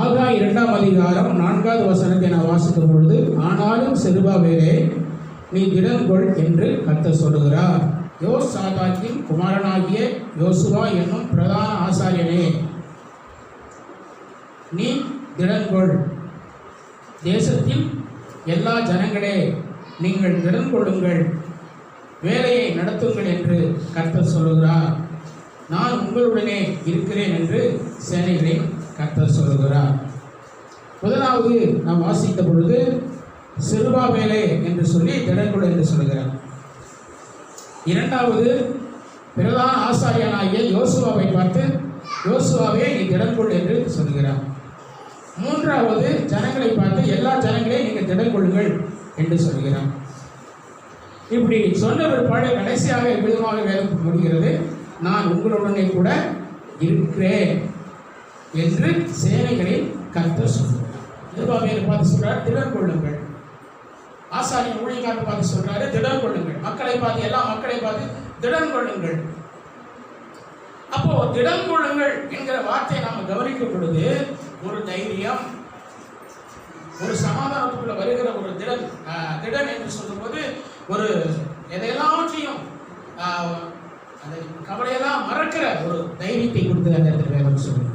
ஆகாய் 2ஆம் அதிகாரம் 4வது வசனத்தை நான் வாசிக்கும் பொழுது, ஆனாலும் செருபாபேலே நீ திடன்கொள் என்று கர்த்தர் சொல்லுகிறார். யோசாதாக்கின் குமாரனாகிய யோசுவா என்னும் பிரதான ஆசாரியனே, நீ திடன்கொள். தேசத்தில் எல்லா ஜனங்களே நீங்கள் திடன் கொள்ளுங்கள், வேலையை நடத்துங்கள் என்று கர்த்தர் சொல்லுகிறார். நான் உங்களுடனே இருக்கிறேன் என்று சேனைகளின் கர்த்தர் சொல்லுகிறார். முதலாவது நாம் வாசித்த பொழுது செருபாபேலே என்று சொல்லி திடன்கொள் என்று சொல்லுகிறார். இரண்டாவது பிரதான ஆசாரியனாகிய யோசுவாவை பார்த்து, யோசுவாவே நீ திடன்கொள் என்று சொல்லுகிறார். மூன்றாவது ஜனங்களை பார்த்து, எல்லா ஜனங்களையும் நீங்கள் திடன் கொள்ளுங்கள் என்று சொல்கிறார். இப்படி சொன்ன ஒரு பாட கடைசியாக விதமாக வேதம் முடிகிறது, நான் உங்களுடனே கூட இருக்கிறேன் என்று சேனைகளில் கர்த்தர் சொல்கிறார். செருபாபேலை பார்த்து சொல்றார், திடன் கொள்ளுங்கள். ஆசாரியன் ஊழியக்காரரை பார்த்து சொல்றாரு, திடன் கொள்ளுங்கள். மக்களை பார்த்து, எல்லா மக்களை பார்த்து திடன் கொள்ளுங்கள். அப்போ திடன் கொள்ளுங்கள் என்கிற வார்த்தையை நாம் கவனிக்கும் பொழுது ஒரு தைரியம், ஒரு சமாதானத்துக்குள்ள வருகிற ஒரு திடன் என்று சொல்லும்போது ஒரு எதையெல்லாவற்றையும் அந்த கவலையெல்லாம் மறக்கிற ஒரு தைரியத்தை கொடுத்து அந்த இடத்துல வேதம் சொல்லுங்க.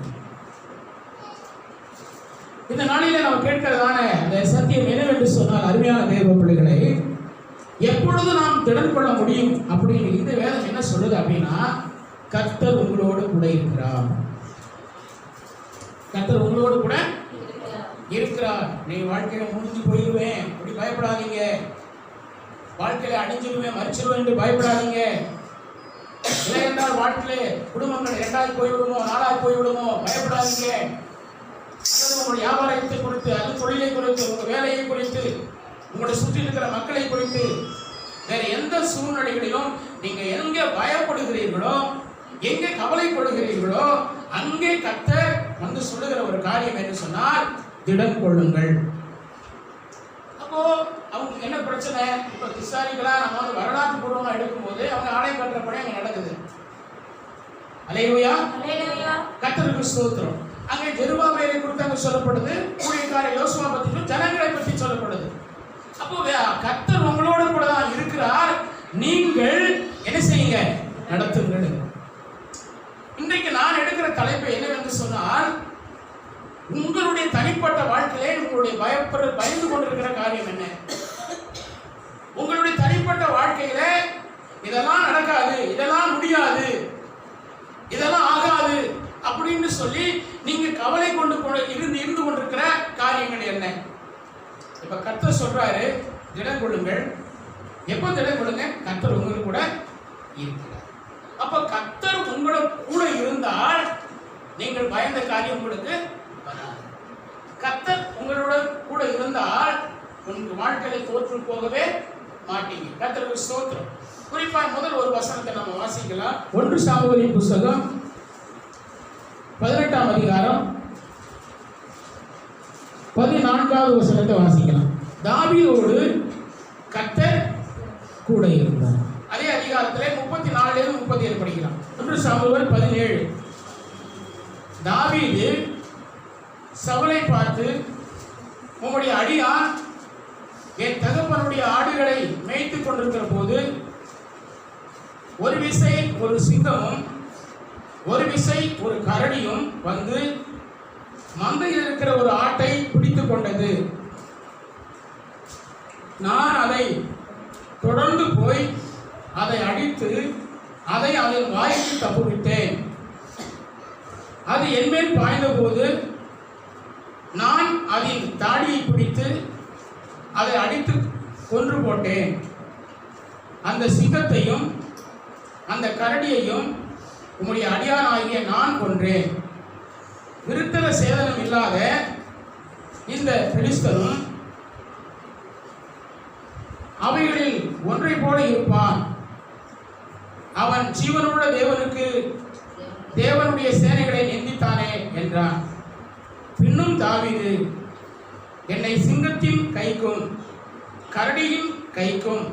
இந்த நாளில நாம் கேட்கிறதான அந்த சத்தியம் என்னவென்று சொன்னால், அருமையான தேவ பிள்ளைகளை, எப்பொழுது நாம் திடன் கொள்ள முடியும் அப்படின்னு இந்த வேதம் என்ன சொல்லுது அப்படின்னா, கர்த்தர் உங்களோடு கூட இருக்கிறார். கர்த்தர் உங்களோடு கூட இருக்கிறார். நீ வாழ்க்கையில முடிஞ்சு போயிடுவேன் அப்படி பயப்படாதீங்க, வாழ்க்கையில அடிஞ்சிடுவேன் மறிச்சிடுவேன் என்று பயப்படாதீங்க. இல்லை என்றால் வாழ்க்கையில குடும்பங்கள் 2ஆகி போய்விடுமோ 4ஆகி போய்விடுமோ பயப்படாதீங்க. உங்களுடைய வியாபாரத்தை குறித்து, அது தொழிலை குறித்து, உங்க வேலையை குறித்து, உங்களுடைய சுற்றி இருக்கிற மக்களை குறித்து, வேற எந்த சூழ்நிலைகளிலும் நீங்க எங்க பயப்படுகிறீர்களோ, எங்க கவலைப்படுகிறீர்களோ, அங்கே கர்த்தர் வந்து சொல்லுகிற ஒரு காரியம் என்று சொன்னால், திடன் கொள்ளுங்கள். அப்போ அவங்க என்ன பிரச்சனை? இப்ப விசாரிகளா நம்ம வந்து வரலாற்று பூர்வமா எடுக்கும் போது அவங்க ஆலயம் கட்டுற பணி அங்க நடக்குது. அல்லேலூயா, கர்த்தருக்கு ஸ்தோத்திரம். அங்கே செருபாபேலை குறித்து அங்க சொல்லப்படுது, ஊழியக்கார யோசுவா பற்றி, ஜனங்களை பற்றி சொல்லப்படுது. அப்போ கர்த்தர் உங்களோடு கூட தான் இருக்கிறார். நீங்கள் என்ன செய்யுங்க? நடத்துங்கள். இன்றைக்கு நான் எடுக்கிற தலைப்பு என்னவென்று சொன்னால், உங்களுடைய தனிப்பட்ட வாழ்க்கையிலே உங்களுடைய பயந்து கொண்டிருக்கிற காரியம் என்ன? உங்களுடைய தனிப்பட்ட வாழ்க்கையில இதெல்லாம் நடக்காது, இதெல்லாம் முடியாது, இதெல்லாம் ஆகாது அப்படின்னு சொல்லி நீங்க கவலை கொண்டு இருந்து கொண்டிருக்கிற காரியங்கள் என்ன? இப்ப கர்த்தர் சொல்றாரு, திடன் கொள்ளுங்கள். எப்ப திடன் கொள்ளுங்க? கர்த்தர் உங்களுக்கு கூட இருக்கிறார். அப்ப கர்த்தர் உங்களோட கூட இருந்தால் நீங்கள் பயந்த காரியம் உங்களுக்கு வராது. கர்த்தர் உங்களோட கூட இருந்தால் உங்க வாழ்க்கையில தோற்று போகவே மாட்டீங்க. கர்த்தருக்கு ஸ்தோத்திரம். குறிப்பா முதல் ஒரு வசனத்தை நம்ம வாசிக்கலாம். 1 சாமுவேலின் புத்தகம் 18ஆம் அதிகாரம் 14வது வசனத்தை வாசிக்கலாம். தாவீதோடு கர்த்தர் கூட இருந்தார். அதே அதிகாரத்திலே 34 37 படிக்கலாம். 1 சாமுவேல் 17. தாவீது சவுலை பார்த்து, உம்முடைய அடியான் என் தகப்பனுடைய ஆடுகளை மேய்த்துக் கொண்டிருக்கிற போது ஒரு விசை ஒரு சிங்கமும் ஒரு விசை ஒரு கரடியும் வந்து மந்தையில் இருக்கிற ஒரு ஆட்டை பிடித்துக் கொண்டது. நான் அதை தொடர்ந்து போய் அதை அடித்து அதை அதன் வாய்க்கு தப்புவிட்டேன். அது என்மேல் பாய்ந்த போது நான் அதன் தாடியை பிடித்து அதை அடித்து கொன்று போட்டேன். அந்த சிங்கத்தையும் அந்த கரடியையும் உம்முடைய அடியானாகிய நான் கொன்றேன். விருத்தர சேதனம் இல்லாத இந்த பெலிஸ்தனும் அவைகளில் ஒன்றை போல இருப்பான். அவன் ஜீவனுள்ள தேவனுடைய சேனைகளை நிந்தித்தானே என்றான். பின்னும் தாவீது, என்னை சிங்கத்தின் கைக்கும் கரடியின் கைக்கும்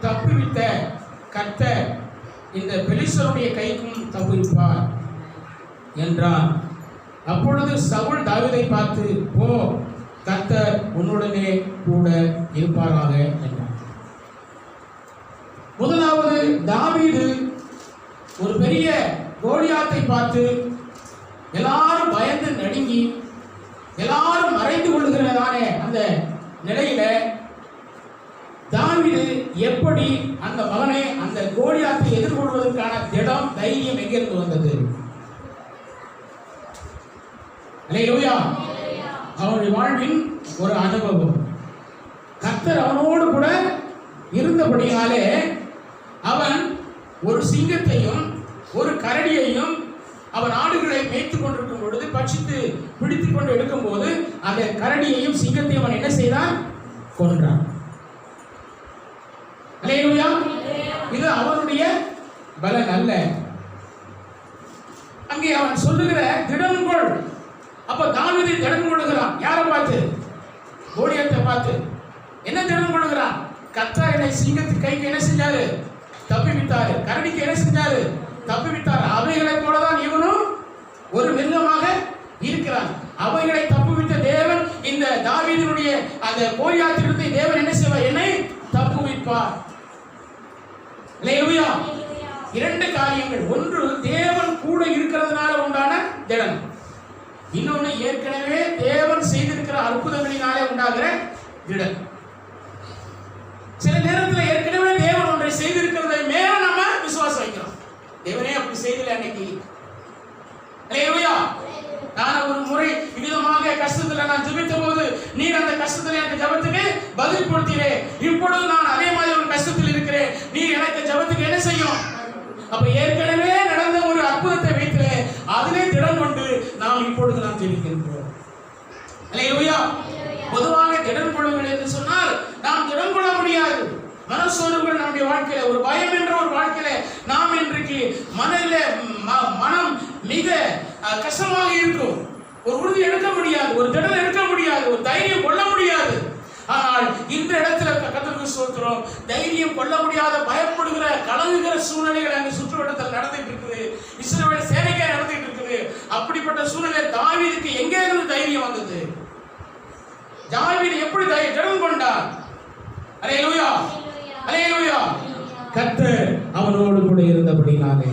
தப்புவித்த கர்த்தர் இந்த பெலிஸ்தருடைய கைக்கும் தப்புவிப்பார் என்றான். அப்பொழுது சவுல் தாவீதை பார்த்து, போ, கர்த்தர் உன்னுடனே கூட இருப்பாராக என்றார். முதலாவது, தாவீது ஒரு பெரிய கோலியாத்தை பார்த்து எல்லாரும் பயந்து நடுங்கி எல்லாரும் மறைந்து கொள்கிறதானே அந்த நிலையில தாவீது எப்படி அந்த மகனை அந்த கோலியாத்தை எதிர்கொள்வதற்கான திடம், தைரியம் எங்கிருந்து வந்தது? அல்லேலூயா. அவனுடைய வாழ்வின் ஒரு அனுபவம். கர்த்தர் அவனோடு கூட இருந்தபடியாலே அவன் ஒரு சிங்கத்தையும் ஒரு கரடியையும் அவன் ஆடுகளை மேய்த்துக் கொண்டிருக்கும் பொழுது பட்சித்து பிடித்துக் கொண்டு எடுக்கும் போது அந்த கரடியையும் சிங்கத்தையும் அவன் என்ன செய்தான்? கொன்றான். அல்லேலூயா. இது அவனுடைய பலன் அல்ல. அங்கே அவன் சொல்லுகிற திடம் கொள். அப்ப தாவீது திடம் கொள்ளுகிறான். யாரை பார்த்து? கோலியாத்தை பார்த்து. என்ன திடம் கொள்ளுகிறான்? கர்த்தர் என்னை சிங்கத்து கைக்கு என்ன செஞ்சாரு? தப்புவித்தாரு. கரடிக்கு என்ன செஞ்சாரு? தப்புவித்தார். அவைகளை போலதான் இவனும் ஒரு மிருகமாக இருக்கிறான். அவைகளை தப்புவித்த தேவன் இந்த தாவீதினுடைய அந்த கோலியாத்திலிருந்து தேவன் என்ன செய்வார்? என்னை தப்புவிப்பார். அல்லேலூயா. இரண்டு காரியங்கள். ஒன்று, தேவன் கூட இருக்கிறதுனால உண்டான திடன். இன்னொன்று, ஏற்கனவே தேவன் செய்திருக்கிற அற்புதங்களினாலே உண்டாகிற திடன். சில நேரத்தில் ஏற்கனவே தேவன் ஒன்றை செய்திருக்கிறதை மேல நம்ம விசுவாசம் வைக்கிறோம். தேவனே அப்படி செய்தல அன்னைக்கு. அல்லேலூயா. நான் ஒரு முறை விதமாக கஷ்டத்துல நான் ஜெபித்த போது நீர் அந்த கஷ்டத்துல எனக்கு ஜெபத்துக்கு பதில் கொடுத்தீரே. இப்பொழுது நான் அதே மாதிரி ஒரு கஷ்டத்தில் இருக்கிறேன். நீ எனக்கு ஜெபத்துக்கு என்ன செய்யும்? அப்ப ஏற்கனவே நடந்த ஒரு அற்புதத்தை வைத்து அதிலே திடம் கொண்டு நாம் இப்பொழுது நாம் ஜெபிக்கின்றோம். அல்லேலூயா. பொதுவாக திடம் கொள்ளுங்கள் என்று சொன்னால் நாம் திடம் கொள்ள முடியாது. மனசோர்வுகள் நம்முடைய வாழ்க்கையில, ஒரு பயம் என்ற ஒரு வாழ்க்கையில நாம் இன்றைக்கு மனம் மிக கஷ்டமாக இருக்கும். ஒரு உறுதி எடுக்க முடியாது, ஒரு திடம் எடுக்க முடியாது, ஒரு தைரியம் கொள்ள முடியாது. ஆனால் இந்த இடத்துல கர்த்தருக்கு ஸ்தோத்திரம், தைரியம் கொள்ள முடியாத, பயப்படுகிற, கலங்குகிற சூழ்நிலைகள் அங்கு சுற்றுவட்டத்தில் நடந்துட்டு இருக்குது. இஸ்ரவேல் சேனைக்கே நடந்துட்டு இருக்குது. அப்படிப்பட்ட சூழ்நிலை தாவீதுக்கு எங்கே இருந்து தைரியம் வந்தது? தாவீது எப்படி திடம் கொண்டார்? அல்லேலூயா. அல்லேலூயா. கர்த்தர் அவனோடு கூட இருந்தபடினாலே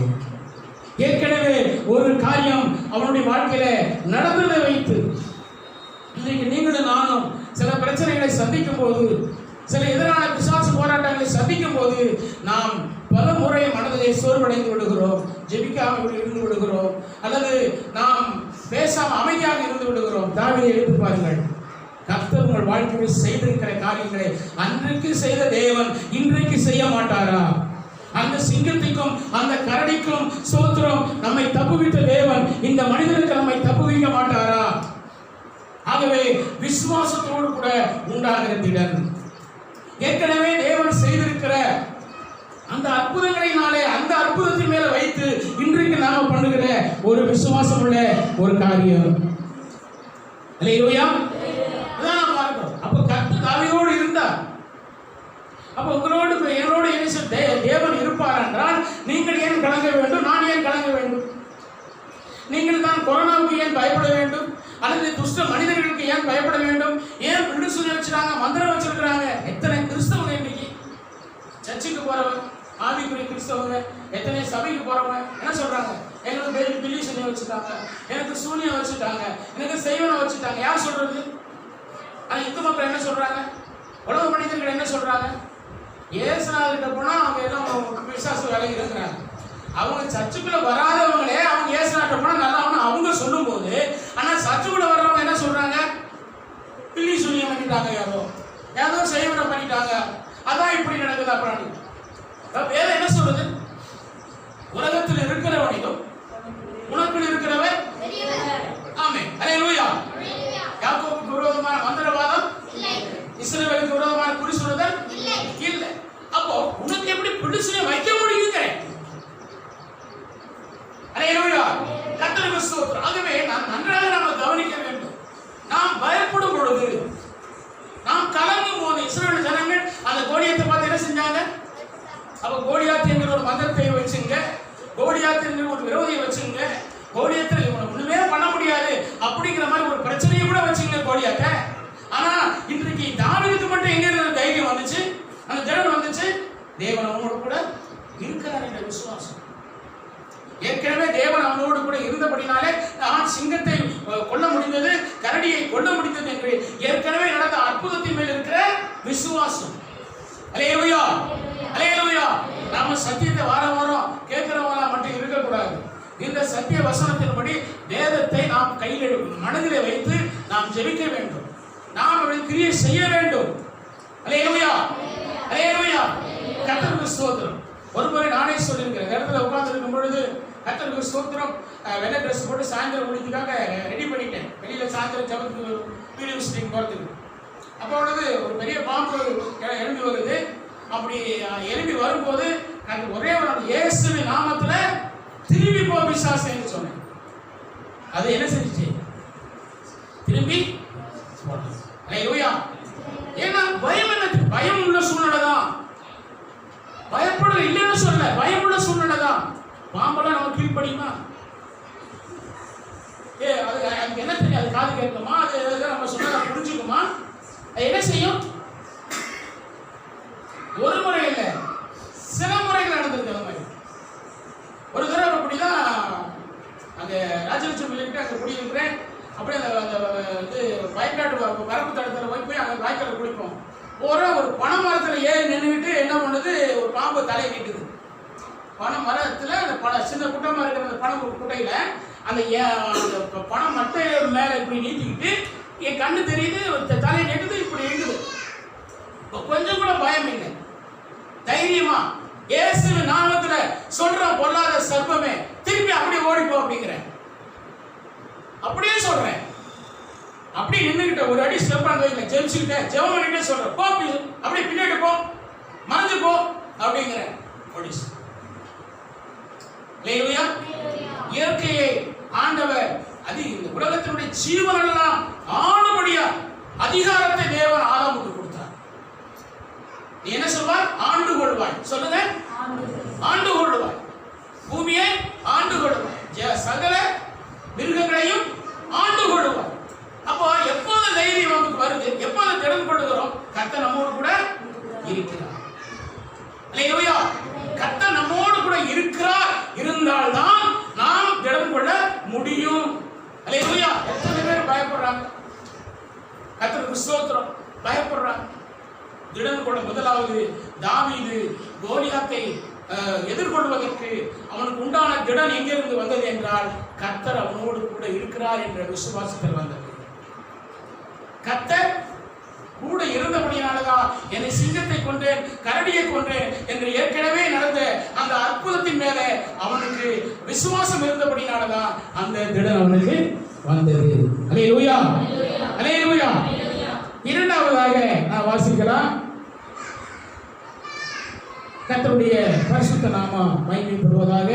ஏற்கனவே ஒரு காரியம் அவனுடைய வாழ்க்கையில நடந்ததை வைத்து இன்னைக்கு நீங்களும் நானும் சில பிரச்சனைகளை சந்திக்கும் போது, சில எதிரான பிசாசு போராட்டங்களை சந்திக்கும் போது நாம் பல முறை மனதிலே சோர்வடைந்து விடுகிறோம், ஜெபிக்காமல் இருந்து விடுகிறோம், அல்லது நாம் பேசாமல் அமைதியாக இருந்து விடுகிறோம். தாவீதை எடுத்து பாருங்கள். கர்த்தர் உங்கள் வாழ்க்கையில் செய்திருக்கிற காரியங்களை அன்றைக்கு செய்த தேவன் இன்றைக்கு செய்ய மாட்டாரா? அந்த சிங்கத்திற்கும் அந்த கரடிக்கும் ஸ்தோத்திரம், நம்மை தப்புவித்த தேவன் இந்த மனிதனுக்கு நம்மை தப்புவிக்க மாட்டாரா? ஆகவே விசுவாசத்தோடு கூட உண்டாகிற திடன், ஏற்கனவே தேவன் செய்திருக்கிற அந்த அற்புதங்களினாலே அந்த அற்புதத்தின் மேல வைத்து இன்றைக்கு நாம பண்ணுகிற ஒரு விசுவாசம் உள்ள ஒரு காரியம். அல்லேலூயா. அதான் பார்க்கிறோம். அப்ப கர்த்தர் தாவீதோடு இருந்தார். அப்ப உங்களோடு என்னோடு தேவன் இருப்பார் என்றால் நீங்கள் ஏன் கலங்க வேண்டும்? நான் ஏன் கலங்க வேண்டும்? நீங்கள் தான் கொரோனாவுக்கு ஏன் பயப்பட வேண்டும்? அல்லது துஷ்ட மனிதர்களுக்கு ஏன் பயப்பட வேண்டும்? ஏன் விடுதலை வச்சிருக்காங்க, மந்திரம் வச்சிருக்கிறாங்க? எத்தனை கிறிஸ்தவங்க இன்னைக்கு சர்ச்சுக்கு போறவங்க, ஆவிக்குரிய கிறிஸ்தவங்க, எத்தனை சபைக்கு போறவங்க என்ன சொல்றாங்க? எனக்கு பேருக்கு பில்லி சனியை வச்சுட்டாங்க, எனக்கு சூனியம் வச்சுட்டாங்க, எனக்கு செய்வனை வச்சுட்டாங்க. யார் சொல்றது? ஆனா இந்து மக்கள் என்ன சொல்றாங்க? உலக மனிதர்கள் என்ன சொல்றாங்க? ஏசுநாதர்கிட்ட போனா அவங்க ஏதோ விசுவாச வேலைக்கு இருக்கிறாங்க. அவங்க சர்ச்சுக்குள்ள வராதவங்களே அவங்க ஏசுநாட்ட போனா நல்லா அவங்க சொல்லும் போது, ஆனா சர்ச்சுக்குள்ள வர்றவங்க என்ன சொல்றாங்க? பில்லி சூனியம் பண்ணிட்டாங்க, ஏதோ செய்வனை பண்ணிட்டாங்க, அதான் இப்படி நடக்குது. அப்புறம் வேற என்ன சொல்றது? உலகத்தில் இருக்கிறவனிலும் உனக்குள் இருக்கிறவர். ஆமென். அல்லேலூயா. யாக்கோபுக்கு விரோதமான மந்திரவாதம் இஸ்ரவேலுக்கு விரோதமான குறி சொல்லுதல் இல்லை. அப்போ உனக்கு எப்படி பிடிச்சு வைக்க முடியுங்க? அல்லேலூயா. கர்த்தருக்கு ஸ்தோத்திரம். ஆகவே நாம் நன்றாக நாம் கவனிக்க வேண்டும். நாம் பயப்படும் பொழுது, நாம் கலங்கும் போது, இஸ்ரவேல் ஜனங்கள் அந்த கோலியாத்தை பார்த்து என்ன செஞ்சாங்க? அப்ப கோலியாத் என்கிற ஒரு மந்திரத்தை வச்சுங்க, கோலியாத் என்கிற ஒரு விரோதியை வச்சுங்க, கோலியாத்தில் இவனை ஒண்ணுமே பண்ண முடியாது அப்படிங்கிற மாதிரி ஒரு பிரச்சனையை கூட வச்சுங்க கோலியாத்த. ஆனா இன்றைக்கு தாவீதுக்கு மட்டும் எங்க இருந்து தைரியம் வந்துச்சு, அந்த திடன் வந்துச்சு? தேவன் அவனோடு கூட இருக்கிறார் என்ற விசுவாசம். ஏற்கனவே தேவன் அவனோடு கூட இருந்தபடினாலே நான் சிங்கத்தை கொல்ல முடிந்தது, கரடியை கொல்ல முடிந்தது என்று ஏற்கனவே நடந்த அற்புதத்தின் மேல் இருக்கிற விசுவாசம். அல்லேலூயா, அல்லேலூயா. நாம சத்தியத்தை வாரம் கேட்கிறவங்களா மட்டும் இருக்கக்கூடாது. இந்த சத்திய வசனத்தின்படி வேதத்தை நாம் கையில் மனதிலே வைத்து நாம் ஜெபிக்க வேண்டும், நாம் அவர்கள் கிரியை செய்ய வேண்டும். அல்லேலூயா, அல்லேலூயா. கர்த்தருக்கு ஸ்தோத்திரம். ஒருமுறை நானே சொல்லியிருக்கிறேன், இடத்துல உட்கார்ந்து இருக்கும் பொழுது கர்த்தருக்கு ஸ்தோத்திரம், வெள்ளை ட்ரெஸ் போட்டு சாயந்தரம் முடிக்கிறதுக்காக ரெடி பண்ணிட்டேன், வெளியில சாயந்தரம் ஜபத்துக்கு வீடியோ ஷூட்டிங் போகிறதுக்கு. அப்போ ஒரு பெரிய பாம்பு எழும்பி வருது. அப்படி எழும்பி வரும்போது எனக்கு ஒரே ஒரு இயேசுவின் நாமத்துல திரும்பி போ பிசாசேன்னு சொன்னேன். அது என்ன செஞ்சுச்சு? திரும்பி போனது. அல்லேலூயா. ஏன்னா பயம் என்ன? பயம் உள்ள சூழ்நிலை தான். பயப்பட இல்லைன்னு சொல்ல, பயமுள்ள சூழ்நிலை தான். பாம்பெல்லாம் நம்ம கீழ்ப்படியுமா? அதுக்கு என்ன தெரியும்? அது காது கேட்குமா? அது நம்ம சொன்னா புரிஞ்சுக்குமா? அது என்ன செய்யும்? ஒரு முறை இல்லை, சில முறைகள் நடந்திருக்கு. அந்த மாதிரி ஒரு தடவை அப்படிதான் அந்த ராஜலட்சுமி சொல்லிட்டு அங்கே குடியிருக்கிறேன். அப்படியே அந்த இது வயக்காட்டு வரப்பு தடத்தில் போய் அங்கே வாய்க்கால் குளிப்போம். ஒரு பனை மரத்தில் ஏறி நின்றுக்கிட்டு என்ன பண்ணுது, ஒரு பாம்பு தலையை நீட்டுது. பனை மரத்தில் அந்த சின்ன குட்டமாக இருக்கிற அந்த பனை குட்டையில் அந்த பனை மட்டை மேலே இப்படி நீட்டிக்கிட்டு என் கண்ணு தெரியுது, தலையை நீட்டுது, இப்படி இருக்குது. கொஞ்சம் கூட பயம் இல்லை, தைரியமா இயேசுவின் நாமத்துல சொல்ற பொல்லாத சர்ப்பமே திருப்பி அப்படியே ஓடிப்போ அப்படிங்கிறேன். அப்படியே சொல்றேன். அப்படியே நின்றுகிட்ட ஒரு அடி ஸ்டெப் ஆன் வைக்கல, ஜெபிச்சுக்கிட்டேன், ஜெபம் பண்ணிட்டே சொல்றேன், போ அப்படியே பின்னாடி போ, மறைஞ்சு போ அப்படிங்கிறேன். அல்லேலூயா. இயற்கையை ஆண்டவர், அது இந்த உலகத்தினுடைய ஜீவனெல்லாம் ஆளுபடியா அதிகாரத்தை தேவன் ஆதாமுக்கு கொடுத்தார். நீ என்ன சொல்வாய்? ஆண்டு கொள்வாய். சொல்லுங்க, ஆண்டு கொள்வாய். பூமியை ஆண்டு கொள்வாய், சகல மிருகங்களையும் ஆண்டு கொள்வாய். அப்போ எப்போது தைரியம் நமக்கு வருது, எப்போது திறன் கொள்ளுகிறோம்? கர்த்தர் நம்மோடு கூட இருக்கிறார். அல்லேலூயா. கர்த்தர் நம்மோடு கூட இருக்கிறார், இருந்தால்தான் நாம் திறன் கொள்ள முடியும். அல்லேலூயா. எத்தனை பேர் பயப்படுறாங்க? கர்த்தருக்கு ஸ்தோத்திரம். பயப்படுறாங்க. திடன் கொள்ள முதலாவது தாவீது கோலியாத்தை எதிர்கொள்வதற்கு அவனுக்கு உண்டான திடன் எங்கிருந்து வந்தது என்றால், கர்த்தர் அவனோடு கூட இருக்கிறார் என்ற விசுவாசத்தில் வந்தது. கர்த்தர் கூட இருந்தபடியானதான் என்னை சிங்கத்தை கொன்றேன், கரடியை கொன்றேன் என்று ஏற்கனவே நடந்த அந்த அற்புதத்தின் மேல அவனுக்கு விசுவாசம் இருந்தபடியானதான் அந்த திடன் அவனுக்கு வந்தது. அல்லேலூயா, அல்லேலூயா. இரண்டாவதாக நான் வாசிக்கலாம். கர்த்தருடைய பரிசுத்த நாமம் மகிமைப்படுவதாக.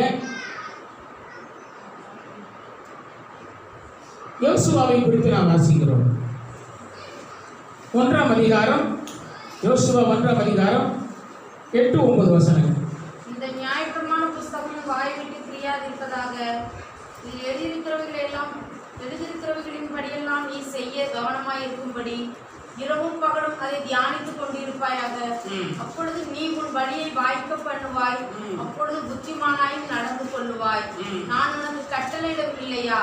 யோசுவாவை குறித்து நாம் வாசிக்கிறோம். 1ஆம் அதிகாரம், யோசுவா 1ஆம் அதிகாரம் 8-9 வசனங்கள். இந்த நியாயப்பிரமாண புஸ்தகம் வாய் விட்டு பிரியாதிருப்பதாக, நீ எழுதியிருக்கிறவைகளின் படியெல்லாம் நீ செய்ய கவனமாயிருக்கும்படி இரவும் பகலும் அதை தியானித்துக் கொண்டிருப்பாயாக. அப்பொழுது நீ உன் வழியை வாய்க்க பண்ணுவாய், அப்பொழுது புத்திமானாயும் நடந்து கொள்ளுவாய். நான் உனக்கு கட்டளையிடவில்லையா?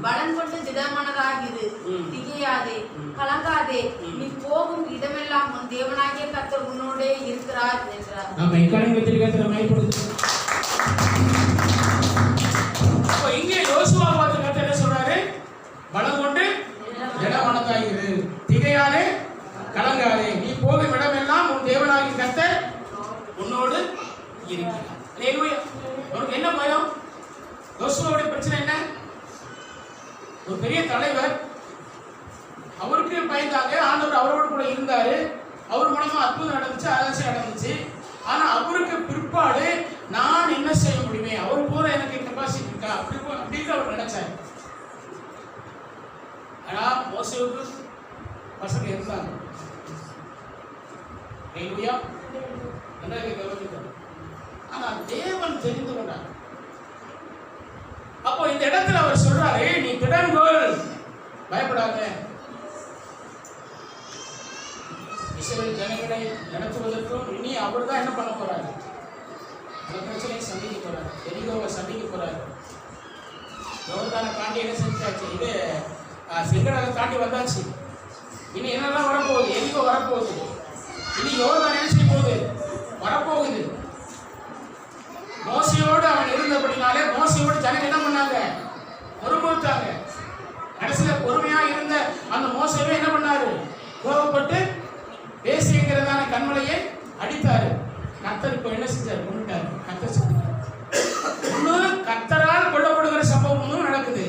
பலன் கொண்டு திடமனதாகிரு, திகையாதே, கலங்காதே. நீ போகும் இடமெல்லாம் உன் தேவனாகிய கர்த்தர் உன்னோடே இருக்கிறார் என்றார். இங்கே யோசுவா பார்த்து கர்த்தர் என்ன சொல்றாரு? பலம் கொண்டு திடமனதாகிரு, திகையாதே, கலங்காதே. நீ போகும் இடமெல்லாம் உன் தேவனாகிய கர்த்தர் உன்னோடு இருக்கிறார். அல்லேலூயா. அவருக்கு என்ன பயம்? யோசுவாவுடைய பிரச்சனை என்ன? ஒரு பெரிய தலைவர், அவருக்கு பயந்தாங்க. ஆண்டவர் அவரோடு கூட இருந்தாரு. அவர் மூலமா அற்புதம் நடந்துச்சு, அதிசயம் நடந்துச்சு. ஆனா அவருக்கு பிற்பாடு நான் என்ன செய்ய முடியுமே, அவர் போல எனக்கு கெப்பாசிட்டி இருக்கா அப்படின்னு அவர் நினைச்சாரு. ஆனா மோசேவுக்கு பசங்க இருந்தாங்க. அல்லேலூயா. ஆனா தேவன் தெரிந்து கொண்டார். அப்போ இந்த இடத்துல அவர் சொல்றாரு, நீ திடன் கொள், பயப்படாத. இஸ்ரவேல் ஜனங்களை நடத்துவதற்கும் இனி அவர் தான் என்ன பண்ண போறாரு? அந்த பிரச்சனையை சந்திக்க போறாரு. எரிகோவை சந்திக்க போறாரு. யோர்தானை தாண்டி என்ன செஞ்சாச்சு? இது செங்கடலை தாண்டி வந்தாச்சு. இனி என்னெல்லாம் வரப்போகுது? எரிகோ வரப்போகுது. இனி யோர்தான் என்ன செய்ய போகுது? வரப்போகுது. மோசையோடு அவன் இருந்தபடினாலே மோசையோடு ஜனங்க என்ன பண்ணாங்க? பொறுமைத்தாங்க. கடைசியில பொறுமையா இருந்த அந்த மோசையே என்ன பண்ணாரு? கோபப்பட்டு பேசியிருக்கிறதான கண்மலையை அடித்தாரு. கர்த்தர் இப்ப என்ன செஞ்சாரு? கொண்டுட்டாரு. கர்த்தர் செஞ்சாரு. கர்த்தரால் கொல்லப்படுகிற சம்பவமும் நடக்குது,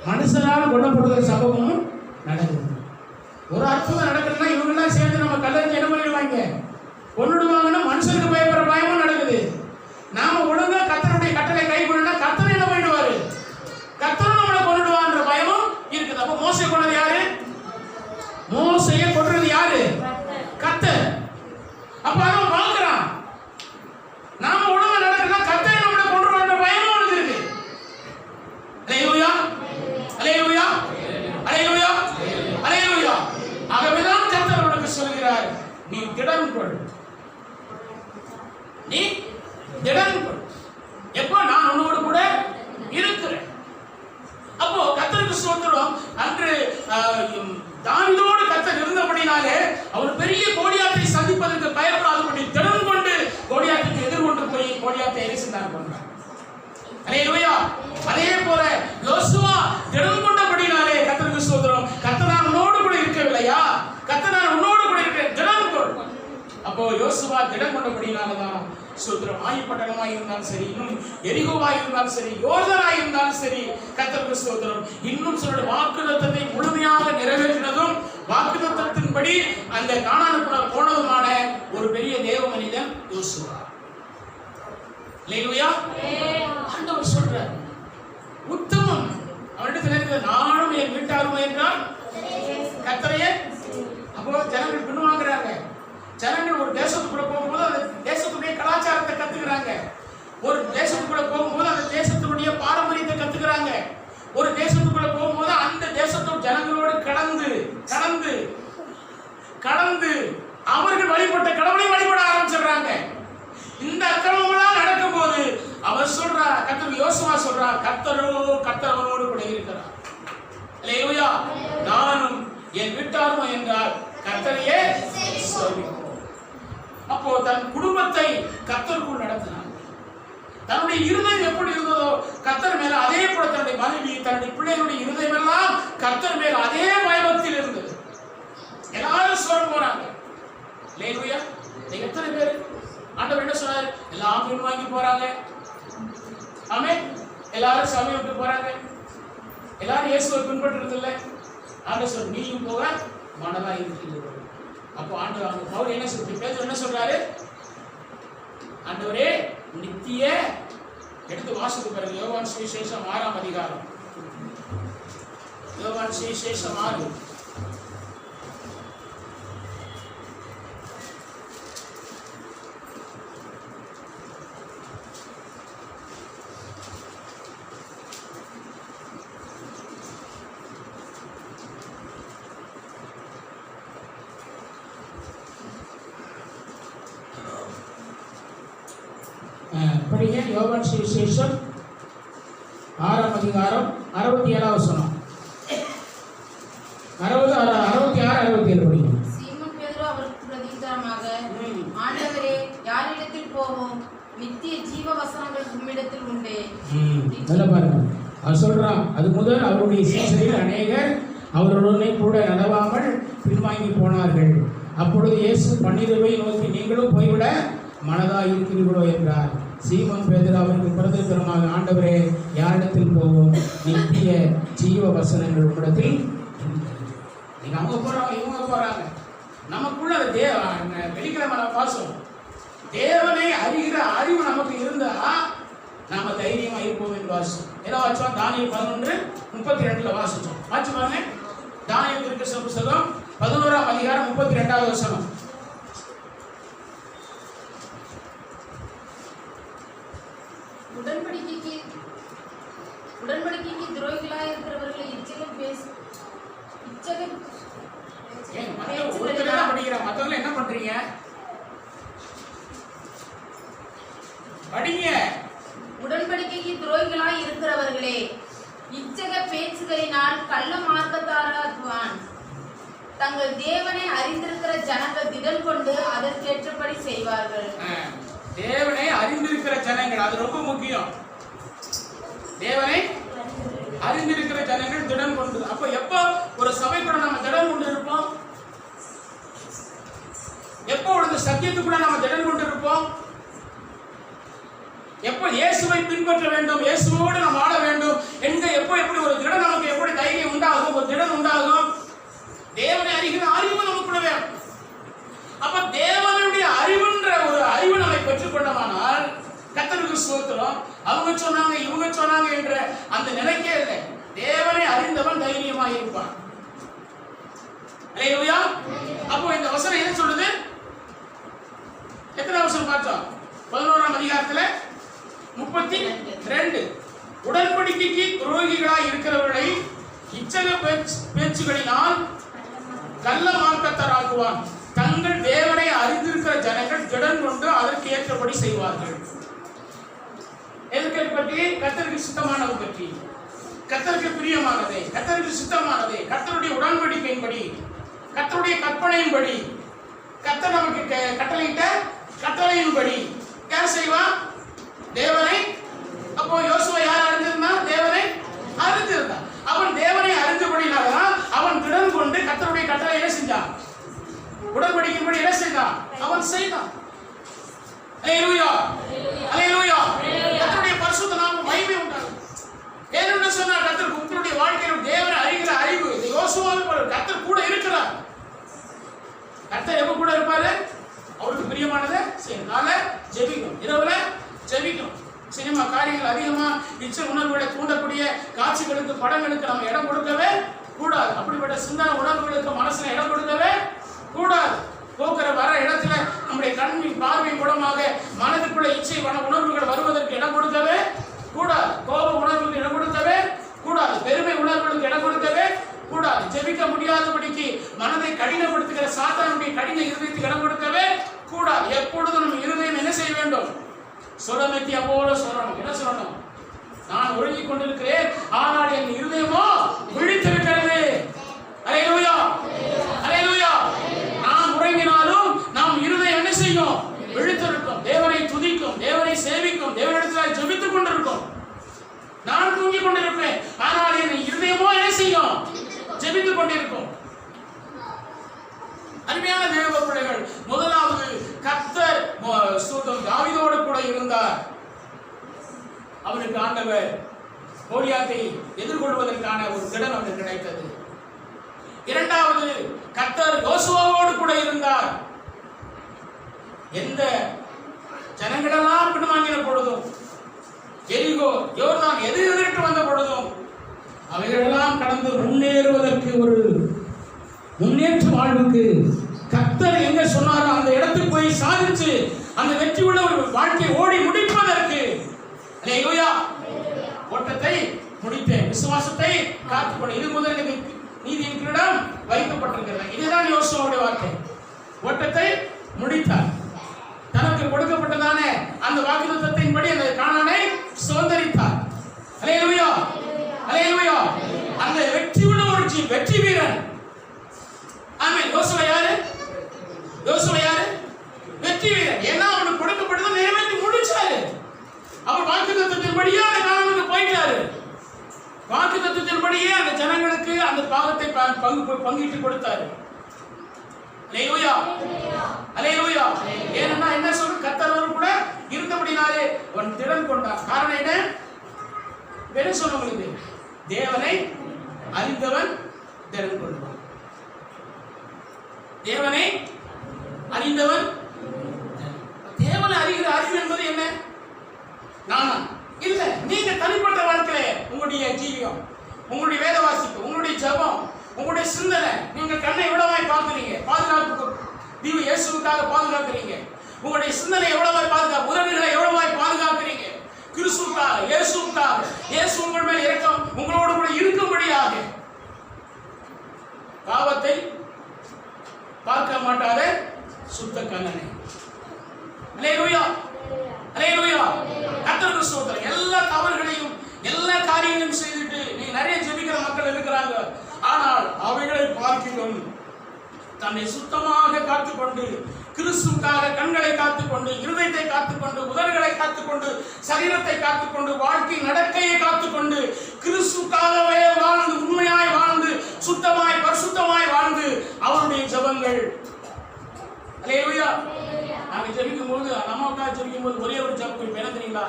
மனுஷரால் கொல்லப்படுகிற சம்பவமும் நடக்குது. ஒரு அற்புதம் நடக்குதுன்னா இவங்கெல்லாம் சேர்ந்து நம்ம கல்லறிஞ்சு என்ன பண்ணிடுவாங்க? கொண்டுடுவாங்கன்னா மனுஷனுக்கு பயப்படுற பயமும் நடக்குது. நாம ஒழுங்கா கர்த்தருடைய கட்டளை கை கொண்டா கர்த்தர் என்ன பண்ணிடுவாரு? கர்த்தரும் நம்மளை கொண்டுடுவான்ற பயமும் இருக்குது. அப்ப மோசையை கொண்டது யாரு? மோசையை கொன்றது யாரு? கர்த்தர். அப்ப அவன் பார்க்கிறான், நாம ஒழுங்கா நடக்கணும்னா கர்த்தர் நம்மளை கொண்டுடுவான்ற பயமும் அவனுக்கு இருக்கு. அல்லேலூயா, அல்லேலூயா, அல்லேலூயா, அல்லேலூயா. ஆகவேதான் கர்த்தர் அவனுக்கு சொல்கிறார், நீ திடன் கொள், நீ திடன் கொள். எப்போ? நான் உன்னோடு கூட இருக்கிறேன். அப்போ கர்த்தருக்கு ஸ்தோத்திரம். அன்று தாவீதோடு கர்த்தர் இருந்தபடினாலே அவர் பெரிய கோலியாத்தை சந்திப்பதற்கு பயப்படாதபடி திடன் கொண்டு கோலியாத்துக்கு எதிர்கொண்டு போய் கோலியாத்தை எரிசினார் கொண்டார். அல்லேலூயா. அதே போல யோசுவா திடன் கொண்டபடினாலே கர்த்தருக்கு ஸ்தோத்திரம். கர்த்தர் நான் உன்னோடு கூட இருக்கவில்லையா? கர்த்தர் நான் உன்னோடு கூட இருக்கிறேன், திடன் கொள். அப்போ யோசுவா திடன் கொண்டபடினாலதான் ஸ்தோத்திரம். ஆயப்பட்டணமாய் இருந்தாலும் சரி, இன்னும் எரிகோவாய் இருந்தாலும் சரி, யோர்தானாய் இருந்தாலும் சரி, கர்த்தருக்கு ஸ்தோத்திரம். இன்னும் சொல்ற வாக்குத்தத்தத்தை முழுமையாக நிறைவேற்றினதும் வாக்குத்தத்தத்தின்படி அந்த கானானுக்குள்ள போனதுமான ஒரு பெரிய தேவ மனிதன் யோசுவா. அல்லேலூயா. ஆண்டவர் சொல்றார், உத்தமம் அவனிடத்தில் இருக்கிற நானும் என் வீட்டாரும் என்றால் கர்த்தரையே. அப்போ ஜனங்கள் பின்வாங்குறாங்க. ஜனங்கள் ஒரு தேசத்துக்குள்ள போகும்போது அந்த தேசத்துடைய கலாச்சாரத்தை கத்துக்கிறாங்க. ஒரு தேசத்துக்குள்ள போகும்போது அந்த தேசத்துடைய பாரம்பரியத்தை கத்துக்கிறாங்க. ஒரு தேசத்துக்குள்ள போகும்போது அந்த தேசத்தோட ஜனங்களோடு கடந்து அவர்கள் வழிபட்ட கடவுளை வழிபட ஆரம்பிச்சிடுறாங்க. இந்த அக்கிரமங்களாம் நடக்கும் போது அவர் சொல்றார், கர்த்தர் யோசுவா சொல்றார், கர்த்தரோடு கூட இருக்கிறார். அல்லேலூயா. நானும் என் வீட்டாரும் என்றால் கர்த்தரையே சேவிப்போம். அப்போ தன் குடும்பத்தை கர்த்தருக்குள் நடத்தினார். தன்னுடைய இருதயம் எப்படி இருந்ததோ கர்த்தர் மேல அதே போல தன்னுடைய மனைவி, தன்னுடைய பிள்ளைகளுடைய இருதயம் எல்லாம் கர்த்தர் மேல அதே பயபக்தியில் இருந்தது. எல்லாரும் சோரம் போறாங்க. அல்லேலூயா. நீங்க எத்தனை பேர்? ஆண்டவர் என்ன சொன்னார்? எல்லாம் பின் வாங்கி போறாங்க. ஆமென். எல்லாரும் சபையை விட்டு போறாங்க. எல்லாரும் இயேசுவை பின்பற்றுறது இல்லை. ஆண்டவர் சொல்ற, நீயும் போக மனதா இருக்கிறீர்கள். அப்போ ஆண்டவர் பவுல் என்ன சொல்றாரு? பேதுரு என்ன சொல்றாரு? ஆண்டவரே நித்திய எடுத்து வாசித்து பாருங்க. யோவான் சுவிசேஷம் 6ஆம் அதிகாரம். யோவான் சுவிசேஷம் 6. படிங்க. யோவான் சுவிசேஷம் 6ஆம் அதிகாரம் 67ஆம் வசனம். 66 67 படிங்க. சீமோன் பேதுரு அவருக்கு பிரதியுத்தரமாக, ஆண்டவரே, யாரிடத்தில் போவோம்? நித்திய ஜீவ வசனங்கள் உம்மிடத்தில் உண்டே. நல்ல பாருங்க. அவர் சொல்றான், அது முதல் அவருடைய சீசரில் அநேகர் அவருடனே கூட நடவாமல் பின்வாங்கி போனார்கள். அப்பொழுது இயேசு 12 நோக்கி, நீங்களும் போய்விட மனதா இருக்கிறீர்களோ என்றார். சீமோன் பேதுரு அவருக்கு பிரதியுத்தரமாக, ஆண்டவரே, யாரிடத்தில் போவோம்? நித்திய ஜீவ வசனங்கள் உம்மிடத்தில். நீங்க அவங்க போறாங்க, இவங்க போறாங்க. நமக்குள்ள வெள்ளிக்கிழமை பாசம் தேவனை அறிகிற அறிவு நமக்கு இருந்தா நாம தைரியமா இருப்போம் என்று வாசிச்சோம். ஏதோ வாசிச்சோம்? தானியேல் 11:32 வாசிச்சோம். வாசி பாருங்க. தானியேல் தீர்க்கதரிசன புத்தகம் 11ஆம் அதிகாரம் 32வது வசனம். உடன்படிக்கைக்கு துரோகிகளாய் இருக்கிறவர்களை இச்சிலும் பண்றீங்க? படிங்க. உடன்படிக்கைக்கு துரோகிகளாய் இருக்கிறவர்களே, இச்சக பேச்சுகளினால் கள்ள மார்க்கத்தாராக்குவான். தங்கள் தேவனை அறிந்திருக்கிற ஜனங்கள் திடன் கொண்டு அதற்கேற்றபடி செய்வார்கள். தேவனை அறிந்திருக்கிற ஜனங்கள், அது ரொம்ப முக்கியம். தேவனை அறிந்திருக்கிற ஜனங்கள் திடன் கொண்டு. அப்ப எப்ப ஒரு சபை கூட நம்ம திடன் கொண்டு இருப்போம்? எப்போ ஒரு சத்தியத்து கூட நம்ம திடன் கொண்டு இருப்போம்? எப்ப இயேசுவை பின்பற்ற வேண்டும், இயேசுவோடு நாம் வாழ வேண்டும் என்க எப்போ எப்படி ஒரு திடன் நமக்கு எப்படி தைரியம் உண்டாகும், ஒரு திடன் உண்டாகும்? தேவனை அறிகிற அறிவு நமக்குள்ள வேணும். அப்ப தேவனுடைய அறிவுன்ற ஒரு அறிவு நம்மை பெற்றுக்கொண்டமானால் கர்த்தருக்கு ஸ்தோத்திரம். அவங்க சொன்னாங்க இவங்க சொன்னாங்க என்ற அந்த நிலைக்கே இல்லை. தேவனை அறிந்தவன் தைரியமாக இருப்பான். அல்லேலூயா. அப்போ இந்த வசனம் என்ன சொல்லுது? எத்தனை வசனம் பார்த்தோம்? 11ஆம் அதிகாரத்துல 32. உடன்படிக்கைக்கு துரோகிகளாய் இருக்கிறவர்களை இச்சக பேச்சுகளினால் கள்ள மார்க்கத்தாராக்குவான். தங்கள் தேவனை அறிந்திருக்கிற ஜனங்கள் திடன் கொண்டு அதற்கு ஏற்றபடி செய்வார்கள். எதற்கு பற்றி? கர்த்தருக்கு சித்தமானது பற்றி, கர்த்தருக்கு பிரியமானதை, கர்த்தருக்கு சித்தமானதை, கர்த்தருடைய உடன்படிக்கையின்படி, கர்த்தருடைய கற்பனையின்படி, கர்த்தர் நமக்கு கட்டளையிட்ட கட்டளையின்படி யார் செய்வான்? தேவனை. அப்போ யோசுவா யார் அறிந்திருந்தான்? தேவனை அறிந்திருந்தான். அவன் தேவனை அறிந்தபடினால்தான் அவன் திடன் கொண்டு கர்த்தருடைய கட்டளை என்ன செஞ்சான்? உடன்படிக்கையின்படி என்ன செய்தான்? அவன் செய்தான். அல்லேலூயா, அல்லேலூயா. கர்த்தருடைய பரிசுத்த நாமம் மகிமை உண்டாகும். ஏனென்று சொன்னால் கர்த்தர் உங்களுடைய வாழ்க்கையில் தேவனை அறிகிற அறிவு யோசுவாவை கர்த்தர் கூட இருக்கிறார். கர்த்தர் எப்ப கூட இருப்பாரு? அவருக்கு பிரியமானதை செய்யறதுனால ஜெபிக்கணும். இரவுல ஜெபிக்கணும். சினிமா காரியங்கள் அதிகமா இச்சை உணர்வுகளை தூண்டக்கூடிய காட்சிகளுக்கு படங்களுக்கு நம்ம இடம் கொடுக்கவே கூடாது. அப்படிப்பட்ட சிந்தனை உணர்வுகளுக்கு மனசுல இடம் கொடுக்கவே கூடாது. போக்குற வர இடத்துல நம்முடைய கண்ணின் பார்வை மூலமாக மனதுக்குள்ள இச்சை உணர்வுகள் வருவதற்கு இடம் கொடுக்கவே கூடாது. கோப உணர்வுக்கு இடம் கொடுக்கவே கூடாது. பெருமை உணர்வுகளுக்கு இடம் கொடுக்கவே கூடாது. ஜெபிக்க முடியாதபடிக்கு மனதை கடினப்படுத்துகிற சாத்தானுடைய கடின இருதயத்துக்கு இடம் கொடுக்கவே கூடாது. எப்பொழுதும் நம்ம இருதயம் என்ன செய்ய வேண்டும்? சொரமெத்தியா போல சொல்லணும். என்ன சொல்லணும்? நான் உறங்கிக் கொண்டிருக்கிறேன், ஆனால் என் இருதயமோ விழித்திருக்கிறது. அல்லேலூயா, அல்லேலூயா. நாம் உறங்கினாலும் நாம் இருதயம் என்ன செய்யும்? விழித்திருக்கும். தேவனை துதிக்கும், தேவனை சேவிக்கும், தேவனிடத்தில் ஜெபித்துக் கொண்டிருக்கும். நான் தூங்கிக் கொண்டிருப்பேன், ஆனால் என் இருதயமோ என்ன செய்யும்? ஜெபித்துக் கொண்டிருக்கும். அருமையான தேவ பிள்ளைகள், முதலாவது கர்த்தர் தாவீதோடு கூட இருந்தார். அவனுக்கு ஆண்டவர் கோலியாத்தை எதிர்கொள்வதற்கான ஒரு திடன் அவனுக்கு கிடைத்தது. இரண்டாவது கர்த்தர் யோசுவாவோடு கூட இருந்தார். எந்த ஜனங்களெல்லாம் பின்வாங்கின பொழுதும், எரிகோ யோர்தான் எதிர்த்து வந்த பொழுதும் அவைகளெல்லாம் கடந்து முன்னேறுவதற்கு, ஒரு முன்னேற்ற வாழ்வுக்கு கர்த்தர் எங்க சொன்னாரோ அந்த இடத்துக்கு போய் சாதிச்சு அந்த வெற்றி உள்ள ஒரு வாழ்க்கையை ஓடி முடிப்பதற்கு, அல்லேலூயா, ஓட்டத்தை முடித்தேன், விசுவாசத்தை காத்துக்கொண்டு இது முதல் நீதியின் கிரீடம் வைக்கப்பட்டிருக்கிறது. இதுதான் யோசுவாவுடைய வார்த்தை. ஓட்டத்தை முடித்தார். தனக்கு கொடுக்கப்பட்டதான அந்த வாக்குத்தத்தத்தின்படி அந்த கானானை சுதந்தரித்தார். அல்லேலூயா, அல்லேலூயா. அந்த வெற்றி உள்ள ஒரு வெற்றி வீரன். ஆமென். யோசுவா யாரு? யோசுவா யாரு? வெற்றி வீரன். ஏன்னா அவனுக்கு கொடுக்கப்பட்டதை நிறைவேற்றி முடிச்சாரு. அவர் வாக்குத்தத்தத்தின்படியே அந்த கானானுக்கு போயிட்டாரு. வாக்குத்தத்தத்தின்படியே அந்த ஜனங்களுக்கு அந்த பாகத்தை பங்கிட்டு கொடுத்தாரு. அல்லேலூயா, அல்லேலூயா. ஏன்னா என்ன சொல்ற? கர்த்தர் கூட இருந்தபடினாலே அவன் திடன் கொண்டான். காரணம் என்ன? வேற சொல்லுங்களுக்கு தேவனை அறிந்தவன் திடன் கொண்டான். தேவனை அறிந்தவன். தேவனை அறிகிற அறிவு என்பது என்ன? நானா இல்ல, நீங்க தனிப்பட்ட வாழ்க்கையில உங்களுடைய ஜீவியம், உங்களுடைய வேத வாசிப்பு, உங்களுடைய ஜெபம், உங்களுடைய சிந்தனை, நீங்க கண்ணை எவ்வளவாய் பார்க்கிறீங்க, பாதுகாப்பு தீவு இயேசுவுக்காக பாதுகாக்கிறீங்க, உங்களுடைய சிந்தனை எவ்வளவாய் பாதுகாப்பு, உறவுகளை எவ்வளவாய் பாதுகாக்கிறீங்க, கிறிஸ்துவுக்காக, இயேசுவுக்காக, இயேசு உங்கள் மேல் இரக்கம் உங்களோடு கூட இருக்கும்படியாக. பாவத்தை பார்க்க மாட்டாத சுத்த கண்ணனே. அல்லேலூயா, அல்லேலூயா. கர்த்தருக்கு ஸ்தோத்திரம். எல்லா தவறுகளையும் எல்லா காரியங்களையும் செய்துட்டு நீ நிறைய ஜெபிக்கிற மக்கள் இருக்கிறாங்க. ஆனால் அவைகளை பார்க்கிறோம் தன்னை சுத்தமாக காத்துக்கொண்டு, கிறிஸ்துவுக்காக கண்களை காத்துக்கொண்டு, இருதயத்தை காத்துக்கொண்டு, உதடுகளை காத்துக்கொண்டு, சரீரத்தை காத்துக்கொண்டு, வாழ்க்கை நடக்கையை காத்துக்கொண்டு, கிறிஸ்துவுக்காகவே வாழ்ந்து, உண்மையாய் வாழ்ந்து, சுத்தமாய் பரிசுத்தமாய் வாழ்ந்து அவருடைய ஜெபங்கள். அல்லேலூயா. நாங்க ஜெபிக்கும் போது, நம்மளுக்காக ஜெபிக்கும் போது ஒரே ஒரு ஜெபம் குறிப்பு என்ன தெரியுங்களா?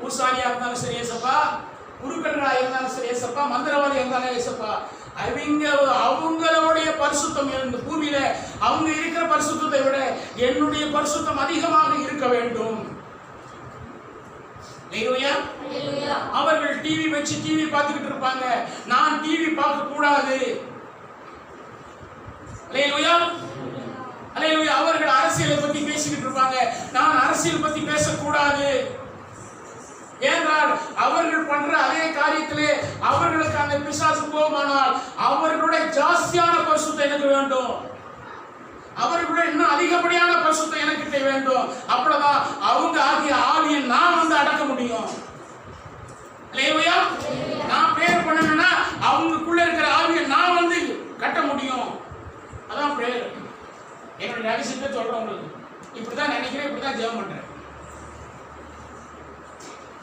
ஊசாரியா இருந்தாலும் சரி ஏசப்பா, குருக்கர்களா இருந்தாலும் சரி ஏசப்பா, மந்திரவாதி இருந்தாலும் ஏசப்பா, அவங்களுடைய பரிசுத்தம் இந்த பூமியில அவங்க இருக்கிற பரிசுத்தத்தை விட என்னுடைய பரிசுத்தம் அதிகமாக இருக்க வேண்டும். அவர்கள் டிவி வச்சு டிவி பார்த்துக்கிட்டு இருப்பாங்க, நான் டிவி பார்க்க கூடாது. அவர்கள் அரசியலை பத்தி பேசிக்கிட்டு இருப்பாங்க, நான் அரசியல் பத்தி பேசக்கூடாது. ஏனென்றால் அவர்கள் பண்ற அதே காரியத்திலே அவர்களுக்கு அந்த பிசாசு போகுமானால் அவர்களுடைய ஜாஸ்தியான பரிசுத்தம் எனக்கு வேண்டும், அவர்களுடைய இன்னும் அதிகப்படியான பரிசுத்தம் எனக்கு வேண்டும். அப்பதான் அவங்க ஆகிய ஆவியை நான் அடக்க முடியும். நான் பிரேயர் பண்ணணும்னா அவங்களுக்குள்ள இருக்கிற ஆவியை நான் கட்ட முடியும். அதான் பிரேயர். என்னுடைய ரகசியத்தை சொல்றேன் உங்களுக்கு. இப்படிதான் நினைக்கிறேன், இப்படிதான் ஜெபம் பண்றேன்.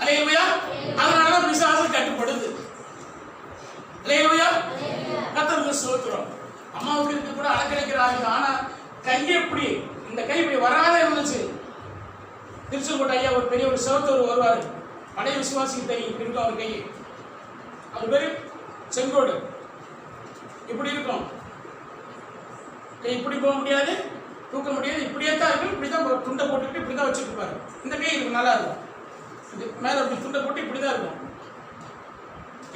அல்லேலூயா. அதனாலதான் பிசாசு கட்டுப்படுது. அல்லேலூயா. கர்த்தருக்கு ஸ்தோத்திரம். அம்மாவுக்கு இருக்க கூட அலக்கழிக்கிறாங்க. ஆனா கையை எப்படி இந்த கை இப்படி வராத இருந்துச்சு. திருச்செங்கோட்டை ஐயா ஒரு பெரிய ஒரு சிவத்தூர் வருவாரு, பழைய விசுவாசிக்கு தெரியும். இப்படி இருக்கும் அவர் கை, அவர் பேரு செங்கோடு. இப்படி இருக்கும் கை, இப்படி போக முடியாது, தூக்க முடியாது, இப்படியே தான் இருக்கும். இப்படிதான் துண்டை போட்டுக்கிட்டு இப்படிதான் வச்சுருப்பாரு. இந்த கை இருக்கு நல்லா இருக்கும், மேல அப்படி துண்டை போட்டு இப்படிதான் இருக்கும்.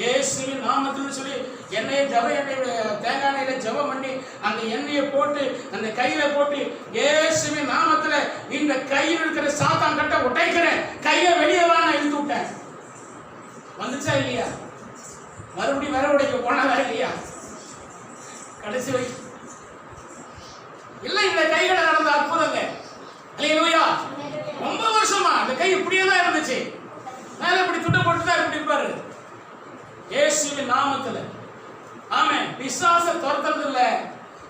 இயேசுவின் நாமத்தில் சொல்லி எண்ணெயை ஜப எண்ணெய் தேங்காய் எண்ணெயில ஜபம் பண்ணி அந்த எண்ணெயை போட்டு அந்த கையில போட்டு இயேசுவின் நாமத்துல இந்த கையில் இருக்கிற சாத்தான் கட்ட உடைக்கிறேன், கையை வெளியே வா நான் இழுத்து விட்டேன். வந்துச்சா இல்லையா? மறுபடியும் வர உடைக்க போனதா இல்லையா? கடைசி வை இல்ல, இந்த கைகளை நடந்த அற்புதங்க. அல்லேலூயா. ரொம்ப வருஷமா அந்த கை இப்படியே தான் இருந்துச்சு, மேல இப்படி துண்டை போட்டு தான் இப்படி இருப்பாரு. இயேசுவின் நாமத்துல ஆமென். பிசாசை துரத்துறது இல்ல,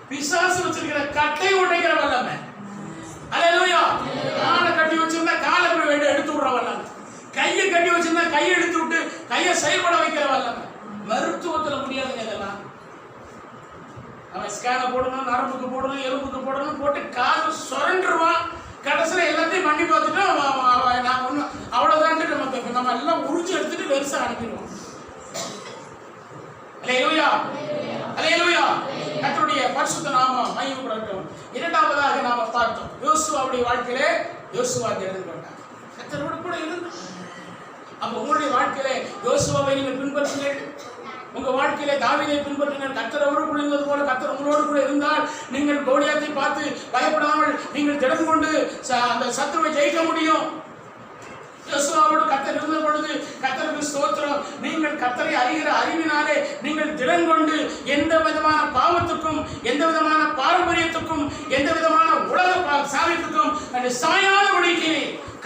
பிசாசு வச்சிருக்கிற கட்டை உடைக்கிற வல்லமை. அல்லேலூயா. காலை கட்டி வச்சிருந்தா காலை போய் எடுத்து விடுற வல்லமை, கையை கட்டி வச்சிருந்தா கையை எடுத்து விட்டு கையை செயல்பட வைக்கிற வல்லமை. மருத்துவத்துல முடியாதுங்க இதெல்லாம். அவன் ஸ்கேனை போடணும், நரம்புக்கு போடணும், எலும்புக்கு போடணும், போட்டு காது சுரண்டுருவான். கடைசியில் எல்லாத்தையும் பண்ணி பார்த்துட்டு நான் ஒன்றும் அவ்வளோதான் நம்ம எல்லாம் உறிஞ்சி எடுத்துட்டு பெருசாக அனுப்பிடுவோம். அல்லேலூயா, அல்லேலூயா. கர்த்தருடைய பரிசுத்த நாமம் மகிமைப்படட்டும். இரண்டாவதாக நாம பார்த்தோம், யோசுவாவுடைய வாழ்க்கையிலே யோசுவா தெரிந்துகொண்டார், கர்த்தரோடு கூட இருந்தார். அப்ப உங்களுடைய வாழ்க்கையிலே யோசுவாவை நீங்கள் பின்பற்றுங்கள், உங்க வாழ்க்கையிலே தாவீதை பின்பற்றுங்கள். கர்த்தரோடு கூட இருந்தது போல கர்த்தர் உங்களோடு கூட இருந்தால் நீங்கள் கோலியாத்தை பார்த்து பயப்படாமல் நீங்கள் திடம் கொண்டு அந்த சத்துருவை ஜெயிக்க முடியும். யோசுவாவோடு கர்த்தர் இருந்த பொழுது கர்த்தருக்கு ஸ்தோத்திரம். நீங்கள் கர்த்தரை அறிகிற அறிவினாலே நீங்கள் திடம் கொண்டு எந்த விதமான பாவத்துக்கும், எந்த விதமான பாரம்பரியத்துக்கும், எந்த விதமான உலக சாமியத்துக்கும் சாயாதபடிக்கு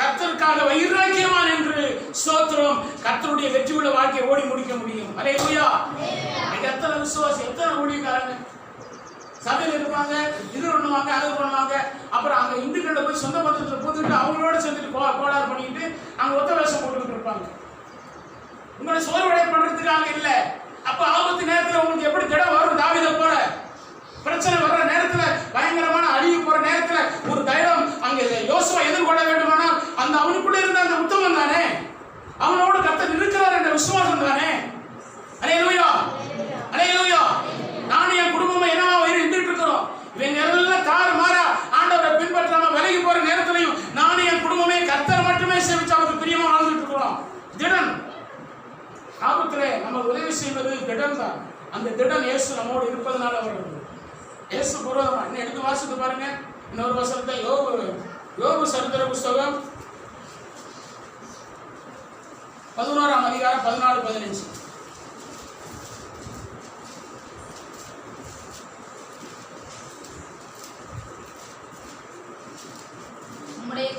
கர்த்தருக்காக வைராக்கியமான் என்று ஸ்தோத்திரம். கர்த்தருடைய வெற்றி உள்ள வாழ்க்கையை ஓடி முடிக்க முடியும். அல்லேலூயா. எத்தனை விசுவாசி, எத்தனை ஊழியக்காரங்க சபையில் இருப்பாங்க, இது பண்ணுவாங்க, அது பண்ணுவாங்க. அப்புறம் அங்க இந்துக்களை போய் சொந்த பந்தத்தில் போட்டுக்கிட்டு அவங்களோட சேர்ந்துட்டு கோளாறு பண்ணிக்கிட்டு அங்க ஒத்த வேஷம் போட்டுக்கிட்டு இருப்பாங்க. உங்களை சோர்வடை பண்றதுக்காக இல்ல. அப்ப ஆபத்து நேரத்தில் உங்களுக்கு எப்படி திடம் வரும்? தாவீதை போல பிரச்சனை வர்ற நேரத்துல, பயங்கரமான அழிவு போற நேரத்துல ஒரு தைரியம் அங்க யோசுவா எதிர்கொள்ள வேண்டுமானால் அந்த அவனுக்குள்ள இருந்த அந்த உத்தமம் தானே, அவனோடு கர்த்தர் இருக்கிறார் என்ற விசுவாசம் தானே. அல்லேலூயா, அல்லேலூயா. நானும் என் குடும்பமும் என்னவா இருந்துட்டு இருக்கிறோம். இவங்க எல்லாம் தாறு மாறா ஆண்டவரை பின்பற்றாம விலகி போற நேரத்திலையும் நானும் என் குடும்பமே கர்த்தர் மட்டுமே சேவிச்சு அவருக்கு பிரியமா வாழ்ந்துட்டு இருக்கிறோம். திடன் ஆபத்திலே நம்ம உதவி செய்வது திடன் தான். அந்த திடன் இயேசு நம்மோடு இருப்பதனால வருது. இயேசு பூர்வமா இன்னும் எடுத்து வாசித்து பாருங்க. இன்னொரு வசனத்தை யோபு சரித்திர புஸ்தகம் 11ஆம் அதிகாரம் 14-15.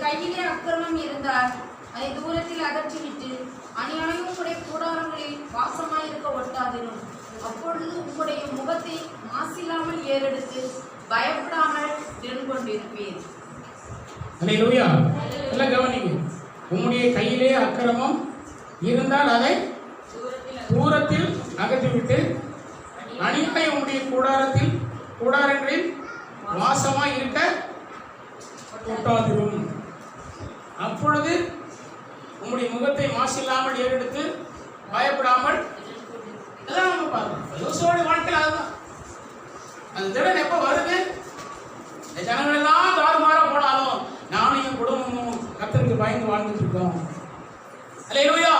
கையிலே அக்கிரமம் இருந்தால் அதை தூரத்தில் அகற்றிவிட்டு அநியாயம் உடைய கூடாரங்களில் வாசமாயிருக்க ஒட்டாதிரும். அப்பொழுது உங்களுடைய முகத்தை மாசில்லாமல் ஏறெடுத்து பயப்படாமல் திடன் கொண்டிருப்பீர். அல்லேலூயா. எல்லாம் கவனிங்க. உம்முடைய கையிலே அக்கிரமம் இருந்தால் அதை தூரத்தில் அகற்றிவிட்டு அநியாயம் உம்முடைய கூடாரங்களில் வாசமாய் இருக்க ஒட்டாதிரும். அப்பொழுது உம்முடைய முகத்தை மாசில்லாமல் ஏறெடுத்து பயப்படாமல். எல்லாம் நம்ம பார்க்கணும். யோசுவாவுடைய வாழ்க்கையில் அதுதான். அந்த திடன் எப்ப வருது? ஜனங்கள் எல்லாம் தாறுமாறா போனாலும் நானும் என் குடும்பமும் கர்த்தருக்கு பயந்து வாழ்ந்துட்டு இருக்கோம். அல்லேலூயா.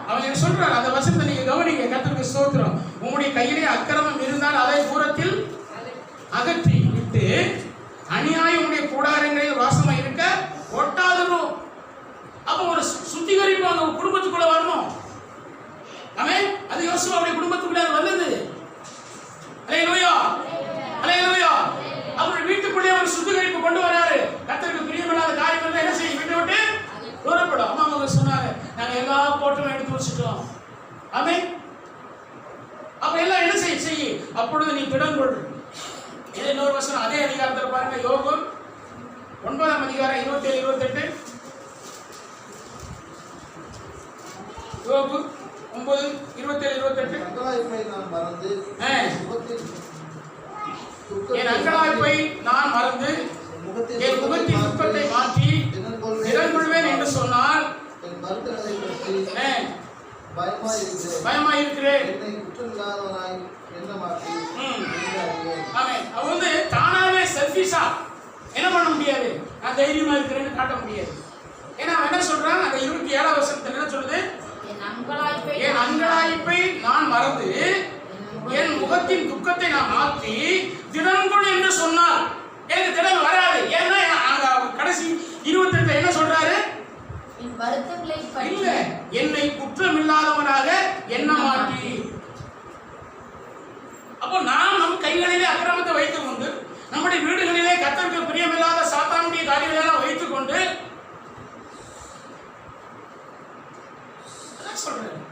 அவன் என்ன சொல்றார்? அந்த வசனத்தை நீங்க கவனிங்க. கர்த்தருக்கு ஸ்தோத்திரம். உம்முடைய கையிலே அக்கிரமம் இருந்தால் அதை தூரத்தில் அகற்றி விட்டு அநியாயம் உடைய கூடாரங்களில் வாசமா இருக்க ஒட்டாதிரும். அப்ப ஒரு சுத்திகரிப்பு அந்த குடும்பத்துக்குள்ள வரணும். ஆமென். அது யோசுவாவுடைய குடும்பத்துக்குள்ள வந்தது. அல்லேலூயா. அல்லேலூயா. அவர் வீட்டுக்குள்ளே ஒரு சுத்திகரிப்பு கொண்டு வராரு. கர்த்தருக்கு பிரியமில்லாத காரியங்கள் என்ன செய்ய விட்டு விட்டு தூரப்படும். அம்மா அவங்க சொன்னாங்க, நாங்க எல்லா போட்டும் எடுத்து வச்சுட்டோம். ஆமென். அப்ப எல்லாம் என்ன செய்ய அப்பொழுது நீ திடன் கொள். இது இன்னொரு வசனம் அதே அதிகாரத்தில் பாருங்க. யோபு 9ஆம் அதிகாரம் 27 28. யோபு 9 27 28. என் அங்கலாய்ப்பை நான் மறந்து என் முகத்தின் துக்கத்தை மாற்றி திடன் கொள்வேன் என்று சொன்னால் பயமாயிருக்கிறேன். அவன் வந்து தானாவே செல்ஃபிஷா என்ன பண்ண முடியாது. நான் தைரியமா இருக்கிறேன்னு காட்ட முடியாது. ஏன்னா அவன் என்ன சொல்றான்? அந்த 27ஆம் வசனத்துல என்ன சொல்லுது? என் அங்கலாய்ப்பை நான் மறந்து என் முகத்தின் துக்கத்தை நான் மாற்றி திடன் கொள் என்று சொன்னால் எனக்கு திடன் வராது. ஏன்னா கடைசி 28 என்ன சொல்றாரு? இல்ல, என்னை குற்றம் இல்லாதவனாக என்ன மாற்றி. அப்போ நாம் நம் கைகளிலே அக்கிரமத்தை வைத்துக் கொண்டு நம்முடைய வீடுகளிலே கர்த்தருக்கு பிரியமில்லாத சாத்தானுடைய காரியங்களை எல்லாம் வைத்துக் கொண்டு சொல்றேன்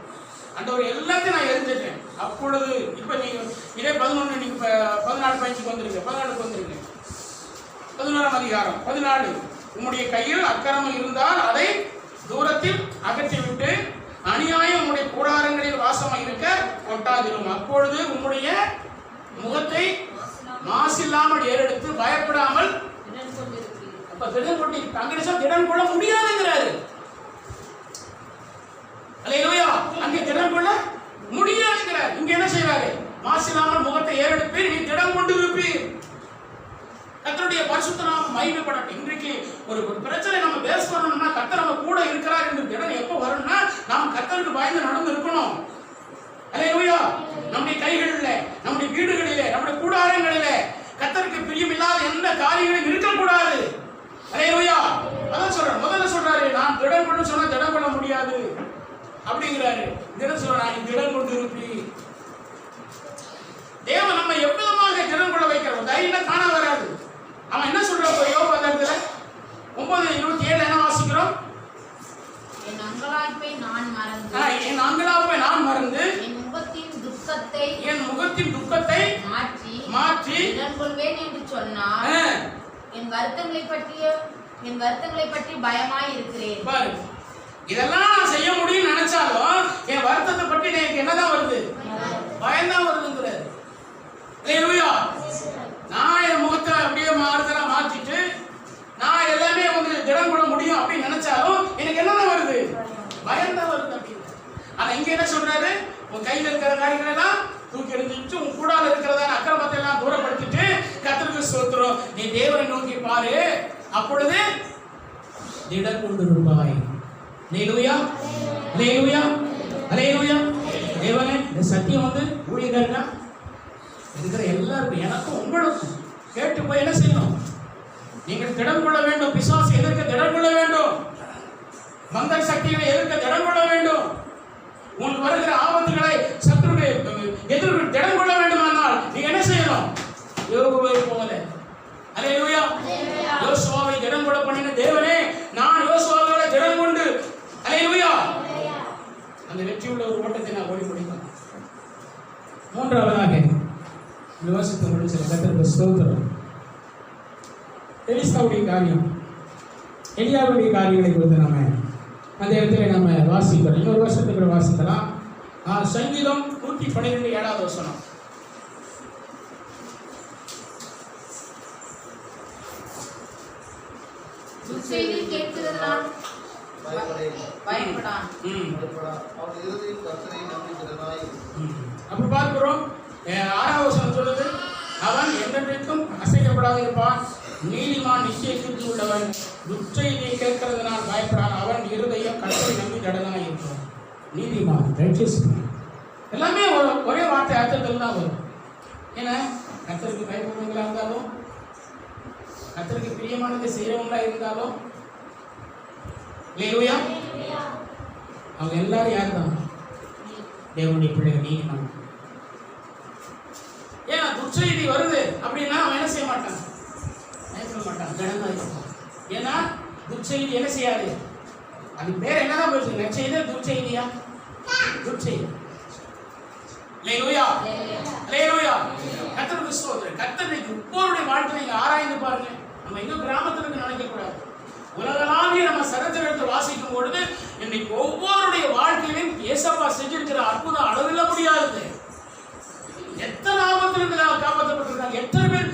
ஆண்டவர் எல்லாத்தையும் நான் எரிஞ்சிட்டேன். அப்பொழுது இப்ப நீங்க இதே 11 நீங்க 14 பதிச்சுக்கு வந்துருங்க. 14க்கு வந்துருங்க. 11ஆம் அதிகாரம் 14. உம்முடைய கையில் அக்கிரமம் இருந்தால் அதை தூரத்தில் அகற்றிவிட்டு அநியாயம் உம்முடைய கூடாரங்களில் வாசமாக இருக்க ஒட்டாதிரும். அப்பொழுது உம்முடைய முகத்தை மாசில்லாமல் ஏறெடுத்து பயப்படாமல். அப்ப திடன் கொண்டு அங்கே திடன் கொள்ள முடியாதுங்கிறாரு. அல்லேலூயா. அங்கே திடன் கொள்ள முடியாதுங்கிறார். இங்க என்ன செய்யறாரு? மாசில்லாமல் முகத்தை ஏறெடுப்பீர், நீ திடன் கொண்டு இருப்பீர். கர்த்தருடைய பரிசுத்த நாமம் மகிமைப்படட்டும். இன்றைக்கு ஒரு பிரச்சனை நம்ம பேஸ் பண்ணணும்னா கர்த்தர் நம்ம கூட இருக்கிறார் என்று திடன் எப்போ வரும்னா நாம் கர்த்தருக்கு பயந்து நடந்து இருக்கணும். அல்லேலூயா. நம்முடைய கைகளிலே, நம்முடைய வீடுகளிலே, நம்முடைய கூடாரங்களிலே கர்த்தருக்கு பிரியமில்லாத எந்த காரியங்களும் இருக்கக்கூடாது. அல்லேலூயா. அதான் சொல்றாரு. முதல்ல சொல்றாரு, நான் திடன் கொண்டு சொன்னா திடன் கொள்ள முடியாது அப்படிங்கிறாரு. திடன் சொல்ற நான் திடன் கொண்டு இருப்பேன். தேவன் நம்ம எவ்வளவாக திடன் கொள்ள வைக்கிறோம். தைரியம் காண வராது. அவன் என்ன சொல்றான்? யோபு அந்த இடத்துல 9:27 என்ன வாசிக்கிறோம்? என் அங்கலாய்ப்பை நான் மறந்து என் முகத்தின் துக்கத்தை மாற்றி திடன் கொள்வேன் என்று சொன்னார். என் வருத்தங்களை பற்றி பயமாய் இருக்கிறேன். பாரு, இதெல்லாம் நான் செய்ய முடியும்னு நினைச்சாலும் என் வருத்தத்தை பற்றி எனக்கு என்னதான் வருது? பயம்தான் வருதுங்கிறாரு. அல்லேலூயா. நான் என் முகத்தை அப்படியே மாறுதலா மாற்றிட்டு நான் எல்லாமே வந்து திடம் கொள்ள முடியும் அப்படின்னு நினைச்சாலும் எனக்கு என்னதான் வருது? பயம்தான் வருது அப்படின்னு. ஆனா இங்க என்ன சொல்றாரு? உன் கையில் இருக்கிற காரியங்கள் எல்லாம் தூக்கி எறிஞ்சிட்டு உன் கூடால இருக்கிறதான அக்கிரமத்தை எல்லாம் தூரப்படுத்திட்டு கர்த்தருக்கு ஸ்தோத்திரம், நீ தேவனை நோக்கி பாரு, அப்பொழுது திடம் கொண்டு இருப்பாய். அல்லேலூயா. அல்லேலூயா. அல்லேலூயா. தேவனே, இந்த சத்தியம் வந்து ஊழியர்களா இருக்கிற எல்லாருக்கும், எனக்கும் உங்களுக்கும் கேட்டு போய் என்ன செய்யணும்? நீங்கள் திடம் கொள்ள வேண்டும். பிசாசு எதிர்க்க திடம் கொள்ள வேண்டும். மந்த சக்திகளை எதிர்க்க திடம் கொள்ள வேண்டும். உங்களுக்கு வருகிற ஆபத்துகளை சத்துருடைய எதிர்க்க திடம் கொள்ள வேண்டுமானால் நீங்க என்ன செய்யணும்? யோபுவை போல. அல்லேலூயா. யோசுவாவை திடம் கொள்ள பண்ணின தேவனே மூன்றாவதாக இந்த வருஷத்தை முடிச்ச கர்த்தருக்கு ஸ்தோத்திரம். எலிசாவுடைய காரியம், எலியாவுடைய காரியங்களை குறித்து நம்ம அந்த இடத்துல நம்ம வாசிக்கிறோம். இன்னொரு வருஷத்துக்கு வாசிக்கலாம். சங்கீதம் 112 7வது வசனம். துர்ச்செய்தி கேட்கிறதனால் பயப்படான். அப்ப பார்க்கிறோம் 6வது வசனம் சொல்லுது, அவன் என்றென்றைக்கும் அசைக்கப்படாது இருப்பான், நீதிமான் நிச்சய தீர்ப்பு உள்ளவன், துர்ச்செய்தியை கேட்கிறதுனால் பயப்படான், அவன் இருதயம் கர்த்தரை நம்பி திடனாய் இருப்பான். நீதிமான், righteous man. எல்லாமே ஒரே வார்த்தை அர்த்தத்தில் தான் வரும். ஏன்னா கர்த்தருக்கு பயப்படுறவங்களா இருந்தாலும், கர்த்தருக்கு பிரியமானதை செய்யறவங்களா இருந்தாலும், அல்லேலூயா, அவங்க எல்லாரும் யார் தான்? தேவனுடைய பிள்ளைகள், நீதிமான். ஏன்னா துர்ச்செய்தி வருது அப்படின்னா அவன் என்ன செய்ய மாட்டான்? பயப்பட மாட்டான், கடனாக இருப்பான். ஏன்னா துர்ச்செய்தி என்ன செய்யாது? அது பேர் என்னதான் போயிருக்கு? நற்செய்தி, துர்ச்செய்தியா? துர்ச்செய்தி. அல்லேலூயா, அல்லேலூயா. கர்த்தருக்கு ஸ்தோத்திரம். கர்த்தரை ஒவ்வொருடைய வாழ்க்கையை நீங்க ஆராய்ந்து பாருங்க. நம்ம எங்க கிராமத்துக்கு நினைக்க கூடாது. உலகளாவிய நம்ம சரித்திரத்தை வாசிக்கும் பொழுது இன்னைக்கு ஒவ்வொருடைய வாழ்க்கையிலும் இயேசப்பா செஞ்சிருக்கிற அற்புதம் அளவில்ல முடியாது. எத்தனை ஆபத்திலிருந்து காப்பாற்றப்பட்டிருக்காங்க, எத்தனை பேர்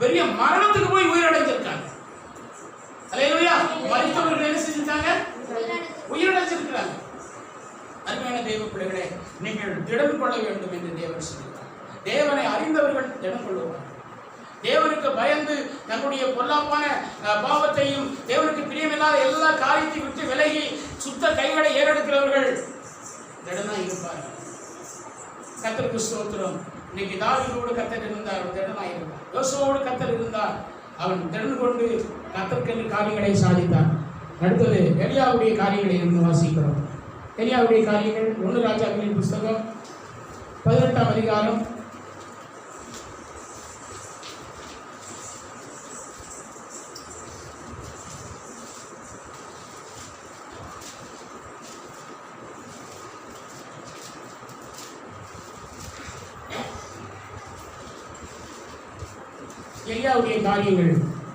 பெரிய மரணத்துக்கு போய் உயிரடைஞ்சிருக்காங்க. அல்லேலூயா. மரித்தவர்கள் என்ன செஞ்சிருக்காங்க? உயிரிழந்திருக்கிறாங்க. அருமையான தேவ பிள்ளைகளே, நீங்கள் திடம் கொள்ள வேண்டும் என்று தேவன் சொல்கிறார். தேவனை அறிந்தவர்கள் திடம் கொள்வார்கள். தேவனுக்கு பயந்து தன்னுடைய பொல்லாப்பான பாவத்தையும் தேவனுக்கு பிரியமில்லாத எல்லா காரியத்தையும் விட்டு விலகி சுத்த கைகளை ஏறெடுக்கிறவர்கள் திடனா இருப்பார்கள். கர்த்தருக்கு ஸ்தோத்திரம். இன்னைக்கு தாவீதோடு கர்த்தர் இருந்தார், அவன் திடனா இருந்தார். யோசுவாவோடு கர்த்தர் இருந்தார், அவன் திடன் கொண்டு கர்த்தருக்கு காரியங்களை சாதித்தார். அடுத்தது எலியாவுடைய காரியங்களை இருந்து வாசிக்கிறோம். எலியாவுடைய காரியங்கள் 1 ராஜாக்களின் புஸ்தகம் 18ஆம் அதிகாரம்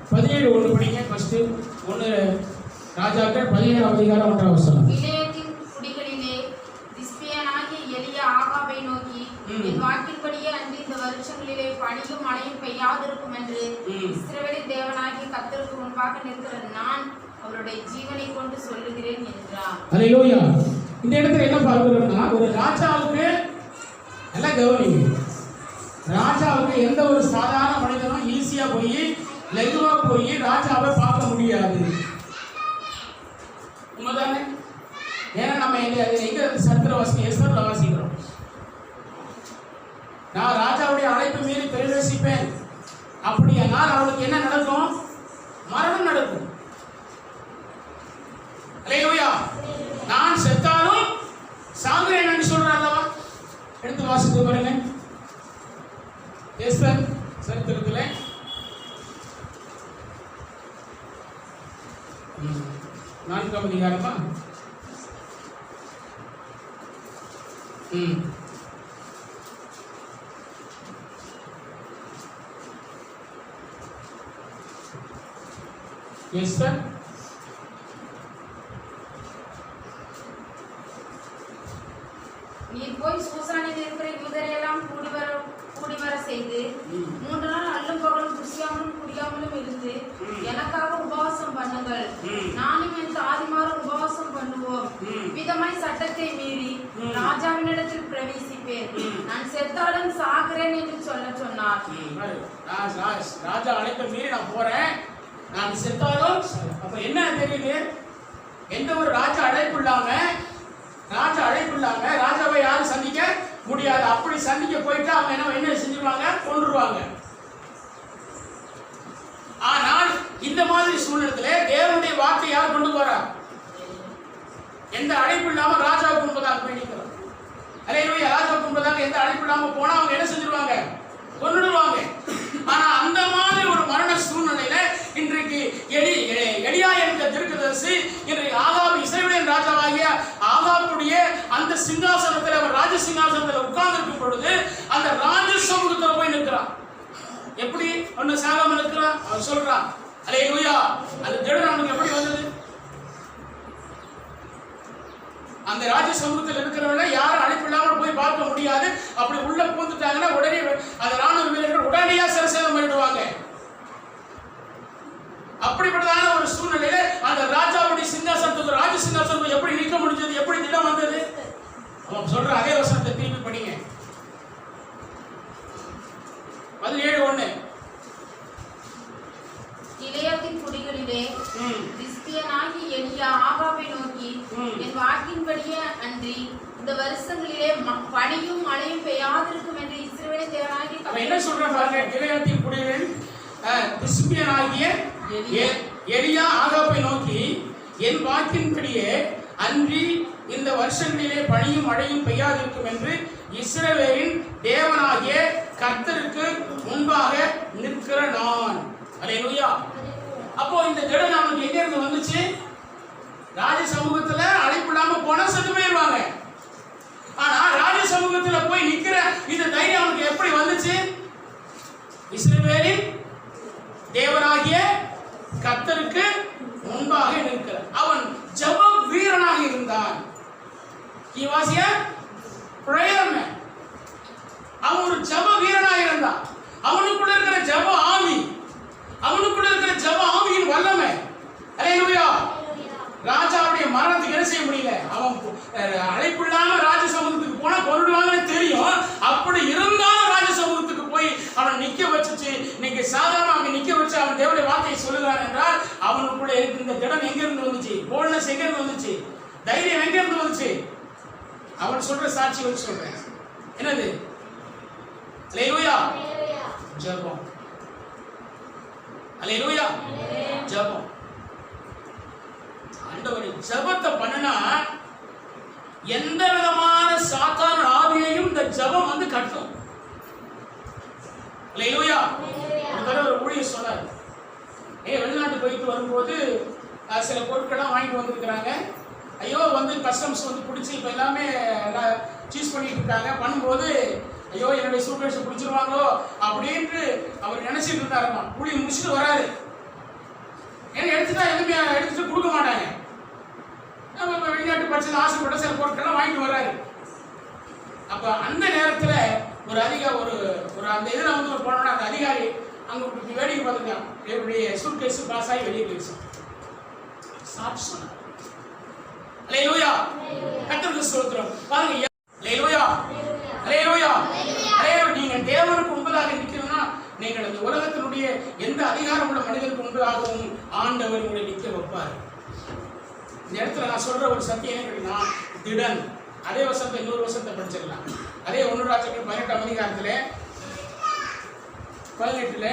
17:1 படிங்க. ஃபர்ஸ்ட் 1 ராஜாக்கள் 17ஆம் அதிகாரம் 1ஆம் வசனம். இளையத்தின் குடிகளிலே திஸ்பியனாகிய எலியா ஆகாபை நோக்கி, என் வாக்கின்படியே அன்றி இந்த வருஷங்களிலே பனியும் மழையும் பெய்யாதிருக்கும் என்று இஸ்ரவேலின் தேவனாகிய கர்த்தருக்கு முன்பாக நிற்கிற நான் அவருடைய ஜீவனை கொண்டு சொல்லுகிறேன் என்றார். அல்லேலூயா. இந்த இடத்துல என்ன பார்க்கிறோம்னா, ஒரு ராஜாவுக்கு நல்ல கவனிங்க. ராஜாவுக்கு எந்த ஒரு சாதாரண மனிதனும் ஈஸியா போய் லெகுவா போய் ராஜாவை பார்க்க முடியாது. உண்மைதானே? ஏன்னா நம்ம எங்க சத்திர எஸ்தர்ல வாசிக்கிறோம், நான் ராஜாவுடைய அழைப்பு மீறி பிரவேசிப்பேன் அப்படியானால் அவளுக்கு என்ன நடக்கும்? மரணம் நடக்கும். அல்லேலூயா. நான் செத்தாலும் சாகுறேன் என்று சொல்றார் அல்லவா? எடுத்து வாசித்து பாருங்க. எஸ்தர் சரித்திரத்தில் 4ஆம் அதிகாரமா? எஸ்தர் நீர் போய் சூசானில் இருக்கிற யூதரையெல்லாம் கூடிவர செய்து 3 நாள் அல்லும் பகலும் குடியாமலும் குடியாமலும் இருந்து எனக்காக உபவாசம் பண்ணுங்கள், நானும் என் தாதிமாரும் உபவாசம் பண்ணுவோம். விதமாய் சட்டத்தை மீறி ராஜாவினிடத்தில் பிரவேசிப்பேன், நான் செத்தாலும் சாகிறேன் என்று சொன்னார். ராஜா அழைப்பை மீறி நான் போறேன், நான் செத்தாலும். அப்ப என்ன தெரியுது? எந்த ஒரு ராஜா அழைப்பு இல்லாம ராஜாவை யாரும் சந்திக்க முடியாது. அப்படி சந்திக்க போயிட்டு அவங்க என்ன செஞ்சிருவாங்க? கொன்றுவாங்க. ஆனால் இந்த மாதிரி சூழ்நிலையிலே தேவனுடைய வார்த்தை யார் கொண்டு போறா? எந்த அழைப்பு இல்லாம ராஜாவுக்கு முன்பதாக போயிடுறாங்க. அல்லேலூயா. ராஜாவுக்கு முன்பதாக எந்த அழைப்பு இல்லாம போனா அவங்க என்ன செஞ்சிருவாங்க? கொன்னுடுவாங்க. ஆனா அந்த மாதிரி ஒரு மரண சூழ்நிலையில இன்றைக்கு எலியா என்ற தீர்க்கதரிசி இன்றைக்கு ஆகாப் இஸ்ரவேலின் ராஜாவாகிய ஆகாபுடைய அந்த சிங்காசனத்தில் அவர் ராஜ சிங்காசனத்தில் உட்கார்ந்திருக்கும் பொழுது அந்த ராஜ சமூகத்துல போய் நிற்கிறான். எப்படி ஒண்ணு சாகாம நிற்கிறான்? அவன் சொல்றான், அல்லேலூயா. அந்த திடன் அவனுக்கு எப்படி வந்தது? அந்த ராஜ சமூகத்தில் இருக்கிறவங்க யாரும் அழைப்பு இல்லாமல் போய் பார்க்க முடியாது. அப்படி உள்ள பூந்துட்டாங்கன்னா உடனே அந்த ராணுவ வீரர்கள் உடனடியா சிரசேதம் பண்ணிடுவாங்க. அப்படிப்பட்டதான ஒரு சூழ்நிலையில அந்த ராஜாவுடைய சிங்காசனத்துக்கு ராஜ சிங்காசனத்துக்கு எப்படி நிற்க முடிஞ்சது? எப்படி திடம் வந்தது? அவன் சொல்ற அதே வசனத்தை திருப்பி படிங்க. 17:1. கிலியாத்தின் குடிகளிலே திஸ்பியனாகி எலியா ஆகாபை நோக்கி, என் வாக்கின்படியே அன்றி இந்த வருஷங்களிலே பனியும் மழையும் பெய்யாதிருக்கும் என்று இஸ்ரவேலின் தேவனாகிய அவன் என்ன சொல்றான் பாருங்க. கிலியாத்தின் குடிகளில் திஸ்பியனாகிய எலியா ஆகாபை நோக்கி, என் வாக்கின்படியே அன்றி இந்த வருஷங்களிலே பனியும் மழையும் பெய்யாதிருக்கும் என்று இஸ்ரவேலின் தேவனாகிய கர்த்தருக்கு முன்பாக நிற்கிற நான். அல்லேலூயா. அப்போ இந்த திடன் அவனுக்கு எங்க இருந்து வந்துச்சு? ராஜ சமூகத்துல அழைப்பு இல்லாம போனா செத்து போயிருவாங்க. ஆனா ராஜ சமூகத்துல போய் நிக்கிற இந்த தைரியம் அவனுக்கு எப்படி வந்துச்சு? இஸ்ரவேலின் தேவனாகிய கர்த்தருக்கு முன்பாக நிற்கிற அவன் ஜெப வீரனாக இருந்தான். He was a prayer man. அவன் ஒரு ஜெப வீரனாக இருந்தான். அவனுக்குள்ள இருக்கிற ஜெப ஆவி, அவனுக்குள்ள இருக்கிற ஜெப ஆவியின் வல்லமை. அல்லேலூயா. ராஜாவுடைய மரணத்துக்கு என்ன செய்ய முடியல? அவன் அழைப்பு இல்லாம ராஜ சமூகத்துக்கு போனா கொன்றுடுவாங்கன்னு தெரியும். அப்படி இருந்தாலும் ராஜ சமூகத்துக்கு போய் அவன் நிக்க வச்சுச்சு. நீங்க சாதாரண அங்க நிக்க வச்சு அவன் தேவனுடைய வார்த்தையை சொல்லுகிறான் என்றால் அவனுக்குள்ள இருக்கிற இந்த திடம் எங்க இருந்து வந்துச்சு? போல்ட்னஸ் எங்க இருந்து வந்துச்சு? தைரியம் எங்க இருந்து வந்துச்சு? அவன் சொல்ற சாட்சி வச்சு சொல்றேன். என்னது? அல்லேலூயா. ஜெபம். அல்லேலூயா. ஜெபம். ஆண்டவரே, ஜெபத்தை பண்ணனா எந்த விதமான சாத்தான ஆவியையும் இந்த ஜெபம் வந்து கட்டும். அல்லேலூயா. ஒரு ஊழியர் சொன்னார், வெளிநாட்டு போயிட்டு வரும்போது சில பொருட்கள்லாம் வாங்கிட்டு வந்திருக்கிறாங்க. ஐயோ வந்து கஸ்டம்ஸ் வந்து பிடிச்சி இப்போ எல்லாமே சீஸ் பண்ணிட்டு இருக்காங்க. பண்ணும்போது ஐயோ என்னுடைய சூட்கேஸை பிடிச்சிருவாங்களோ அப்படின்ட்டு அவர் நினைச்சிட்டு இருந்தாருமா. கூலி முடிச்சுட்டு வராரு. ஏன்னா எடுத்துட்டா எதுவுமே எடுத்துட்டு கொடுக்க மாட்டாங்க. நம்ம வெளிநாட்டு பட்சத்தில் ஆசைப்பட்ட சில பொருட்கள்லாம் வாங்கிட்டு வர்றாரு. அப்ப அந்த நேரத்துல ஒரு ஒரு அந்த இதில் வந்து ஒரு போனோட அந்த அதிகாரி அங்க வேடிக்கை பார்த்துருக்கான். என்னுடைய சூட்கேஸ் பாஸ் ஆகி வெளியே போயிடுச்சு. சாட்சி சொன்னார். அல்லேலூயா. கர்த்தருக்கு ஸ்தோத்திரம். பாருங்க. அல்லேலூயா. அல்லேலூயா. அல்லேலூயா. நீங்க தேவனுக்கு முன்பதாக நிற்கணும்னா நீங்கள் அந்த உலகத்தினுடைய எந்த அதிகாரம் உள்ள மனிதனுக்கு முன்பதாகவும் ஆண்டவர் உங்களை நிற்க வைப்பார். இந்த இடத்துல நான் சொல்ற ஒரு சத்தியம் என்ன? திடன். அதே வருஷத்தை இன்னொரு வருஷத்தை படிச்சிடலாம். அதே 1 ராஜாக்கள் 18ஆம் அதிகாரத்துல 18ல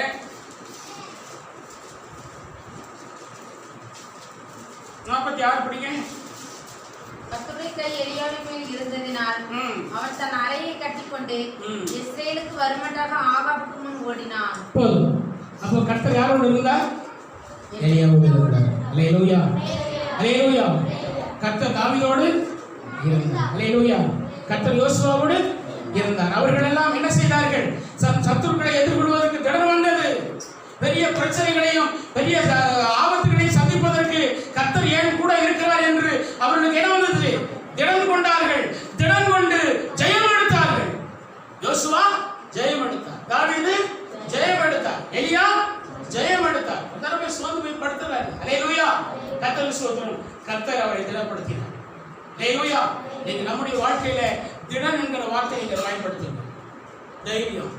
46 படிங்க. கர்த்தருடைய கை எலியாவின் மேல் இருந்ததினால் அவன் தன் அறையை கட்டிக்கொண்டு இஸ்ரவேலுக்கு வருமட்டாக ஆகாபுக்கு முன் ஓடினான். அப்போ கர்த்தர் யாரோடு இருந்தார்? எலியாவோடு இருந்தார். அல்லேலூயா. அல்லேலூயா. கர்த்தர் தாவீதோடு இருந்தார். அல்லேலூயா. கர்த்தர் யோசுவாவோடு இருந்தார். அவர்கள் எல்லாம் என்ன செய்தார்கள்? சத்துருக்களை எதிர்கொள்வதற்கு திடன் வந்தது. பெரிய பிரச்சனைகளையும் பெரிய ஆபத்துகளையும் சந்திப்பதற்கு கர்த்தர் ஏன் கூட இருக்கிறார் என்று அவர்களுக்கு என்ன வந்தது? திடன் கொண்டார்கள். திடன் கொண்டு ஜெயம் எடுத்தார்கள். யோசுவா ஜெயம் எடுத்தார். தாவீது ஜெயம் எடுத்தார். எலியா ஜெயம் எடுத்தார். தடவை சோர்ந்து போய் படுத்துறாரு. அல்லேலூயா. கர்த்தருக்கு ஸ்தோத்திரம். கர்த்தர் அவரை திடப்படுத்தினார். அல்லேலூயா. நீங்க நம்முடைய வாழ்க்கையில திடன் என்கிற வார்த்தையை நீங்க பயன்படுத்துங்க. தைரியம்.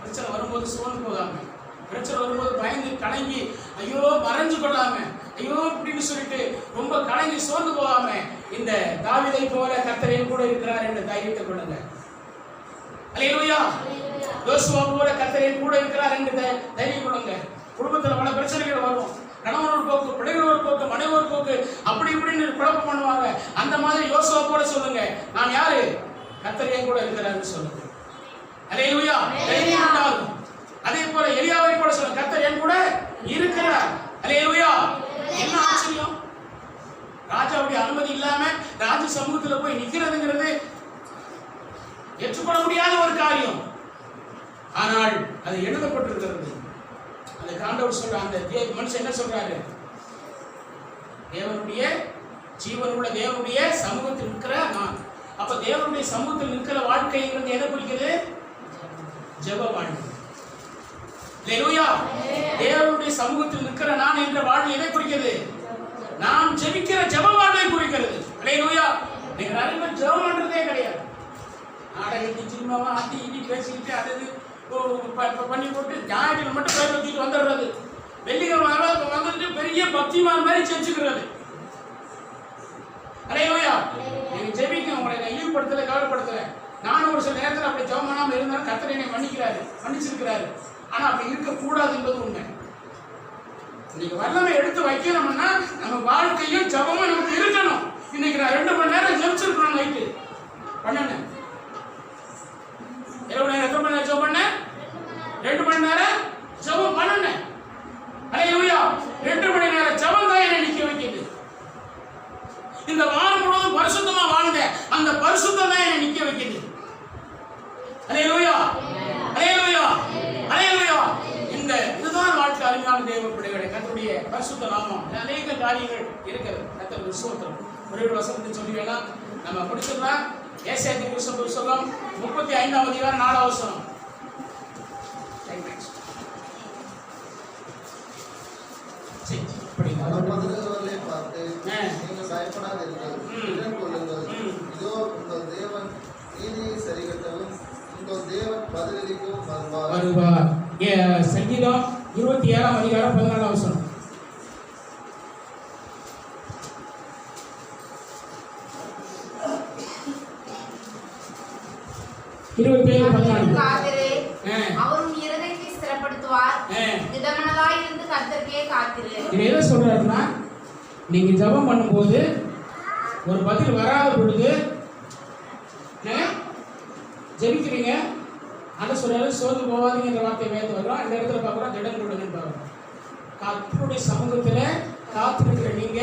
பிரச்சனை வரும்போது சோர்ந்து போகாம, பிரச்சனை வரும்போது பயந்து கலங்கி ஐயோ மறைஞ்சு கொள்ளாம, ஐயோ அப்படின்னு சொல்லிட்டு ரொம்ப கலங்கி சோர்ந்து போகாம, இந்த தாவீதை போல கர்த்தர் என் கூட இருக்கிறார் என்ற தைரியத்தை கொள்ளுங்க. அல்லேலூயா. யோசுவா போல கர்த்தர் என் கூட இருக்கிறார் என்று தைரியம் கொள்ளுங்க. குடும்பத்துல பல பிரச்சனைகள் வரும். கணவன் ஒரு போக்கு, பிள்ளைகள் ஒரு போக்கு, மனைவி ஒரு போக்கு, அப்படி இப்படின்னு குழப்பம் பண்ணுவாங்க. அந்த மாதிரி யோசுவா போல சொல்லுங்க, நான் யாரு? கர்த்தர் என் கூட இருக்கிறாருன்னு சொல்லுங்க. அல்லேலூயா. தைரியம் உண்டாகும். அதே போல எலியாவை போல சொல்லுங்க, கர்த்தர் என் கூட இருக்கிறார். அல்லேலூயா. என்ன ஆச்சரியம்! ராஜாவுடைய அனுமதி இல்லாம ராஜ சமூகத்துல போய் நிக்கிறதுங்கிறது ஏற்றுக்கொள்ள முடியாத ஒரு காரியம். ஆனால் அது எழுதப்பட்டிருக்கிறது. அந்த ஆண்டவர் சொல்ற அந்த மனுஷன் என்ன சொல்றாரு? தேவனுடைய ஜீவனுள்ள தேவனுடைய சமூகத்தில் நிற்கிற நான். அப்ப தேவனுடைய சமூகத்தில் நிற்கிற வாழ்க்கைங்கிறது எதை குறிக்கிறது? ஜெப வாழ்க்கை. அல்லேலூயா. தேவனுடைய சமூகத்தில் நிற்கிற நான் என்ற வாழ்க்கை எதை குறிக்கிறது? நான் ஜெபிக்கிற ஜெப வாழ்க்கை குறிக்கிறது. அல்லேலூயா. நீங்க நிறைய பேர் ஜெபம் பண்றதே கிடையாது. நாடகத்தை சினிமாவா ஆட்டி இடி பேசிக்கிட்டு அது பண்ணி போட்டு ஞாயிற்றுல மட்டும் பேர் வச்சுட்டு வந்துடுறது. வெள்ளிக்கிழமை வந்துட்டு பெரிய பக்திமான் மாதிரி செஞ்சுக்கிறது. அல்லேலூயா. நீங்க ஜெபிக்க உங்களை நான் இழிவுபடுத்தல, கவலைப்படுத்தல. நானும் ஒரு சில நேரத்தில் அப்படி ஜெபம் பண்ணாமல் இருந்தாலும் கர்த்தர் என்னை மன்னிச்சிருக்கிறாரு. ஆனா அப்படி இருக்கக்கூடாது என்பது உண்மை. இன்னைக்கு வல்லமை எடுத்து வைக்கணும்னா நம்ம வாழ்க்கையும் ஜெபமும் நமக்கு இருக்கணும். இன்னைக்கு நான் 2 மணி நேரம் ஜெபிச்சிருக்கணும். நைட்டு பண்ணேன். இரவு நேரம் எத்தனை மணி நேரம் ஜெபம் பண்ணேன்? 2 மணி நேரம் ஜெபம் பண்ணேன். அல்லேலூயா. 2 மணி நேரம் ஜெபம் தான் என்னை நிக்க வைக்குது. இந்த வாரம் முழுவதும் பரிசுத்தமா வாழ்ந்த அந்த பரிசுத்தம் தான் என்னை நிக்க வைக்குது. அல்லேலூயா. அல்லேலூயா. அல்லேலூயா. இதுதான் வாழ்க்கை. அருமையான தேவ பிள்ளைகளே, கர்த்தருடைய பரிசுத்த நாமம் அநேக காரியங்கள் இருக்கிறது. கர்த்தர் விசுவாசம் ஒரே ஒரு வசனத்தை சொல்லுவேனா நம்ம முடிச்சிடலாம். ஏசாயா புத்தகம் 35ஆம் அதிகாரம் 4ஆம் வசனம். வருவார். சங்கீதம் 27ஆம் அதிகாரம் 14ஆம் வசனம். அவரும் இருதயத்தை ஸ்திரப்படுத்துவார். திடமனதாய் இருந்து கர்த்தருக்கே காத்திரு. இது என்ன சொல்றாருன்னா, நீங்க ஜெபம் பண்ணும்போது ஒரு பதில் வராத பொழுது ஜெபிக்கிறீங்க. அந்த சொல்றாரு சோர்ந்து போவாதீங்கன்ற வார்த்தையை வேத வரும். அந்த இடத்துல பார்க்குறோம் திடம் கொள்ளுங்கன்னு பார்க்குறோம். கர்த்தருடைய சமூகத்துல காத்திருக்கிற நீங்க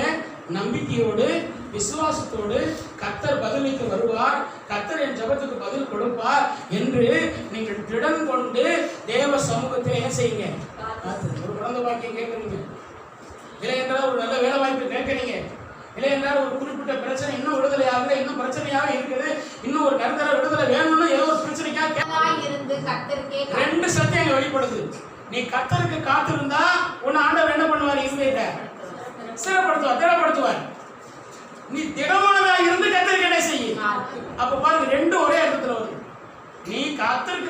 நம்பிக்கையோடு விசுவாசத்தோடு கர்த்தர் பதிலுக்கு வருவார், கர்த்தர் என் ஜெபத்துக்கு பதில் கொடுப்பார் என்று நீங்கள் திடம் கொண்டு தேவ சமூகத்தில் என்ன செய்யுங்க? ஒரு குழந்தை வாக்கியம் கேட்குறீங்க, இல்லை என்றால் ஒரு நல்ல வேலை வாய்ப்பு கேட்குறீங்க, இல்லை என்றால் ஒரு குறிப்பிட்ட பிரச்சனை இன்னும் விடுதலை ஆகல, இன்னும் பிரச்சனையாக இருக்குது, இன்னும் ஒரு நிரந்தர விடுதலை வேணும்னு ஏதோ ஒரு பிரச்சனைக்காக 2 சத்தியம் அங்க வெளிப்படுது. நீ கர்த்தருக்கு காத்திருந்தா உன்னை ஆண்டவர் என்ன பண்ணுவார்? இருதயத்தை ஸ்திரப்படுத்துவார், திடப்படுத்துவார். நீ திடமானதா இருந்து கர்த்தருக்கு என்ன செய்ய? அப்ப பாருங்க 2 ஒரே இடத்துல வருது. நீ கர்த்தருக்கு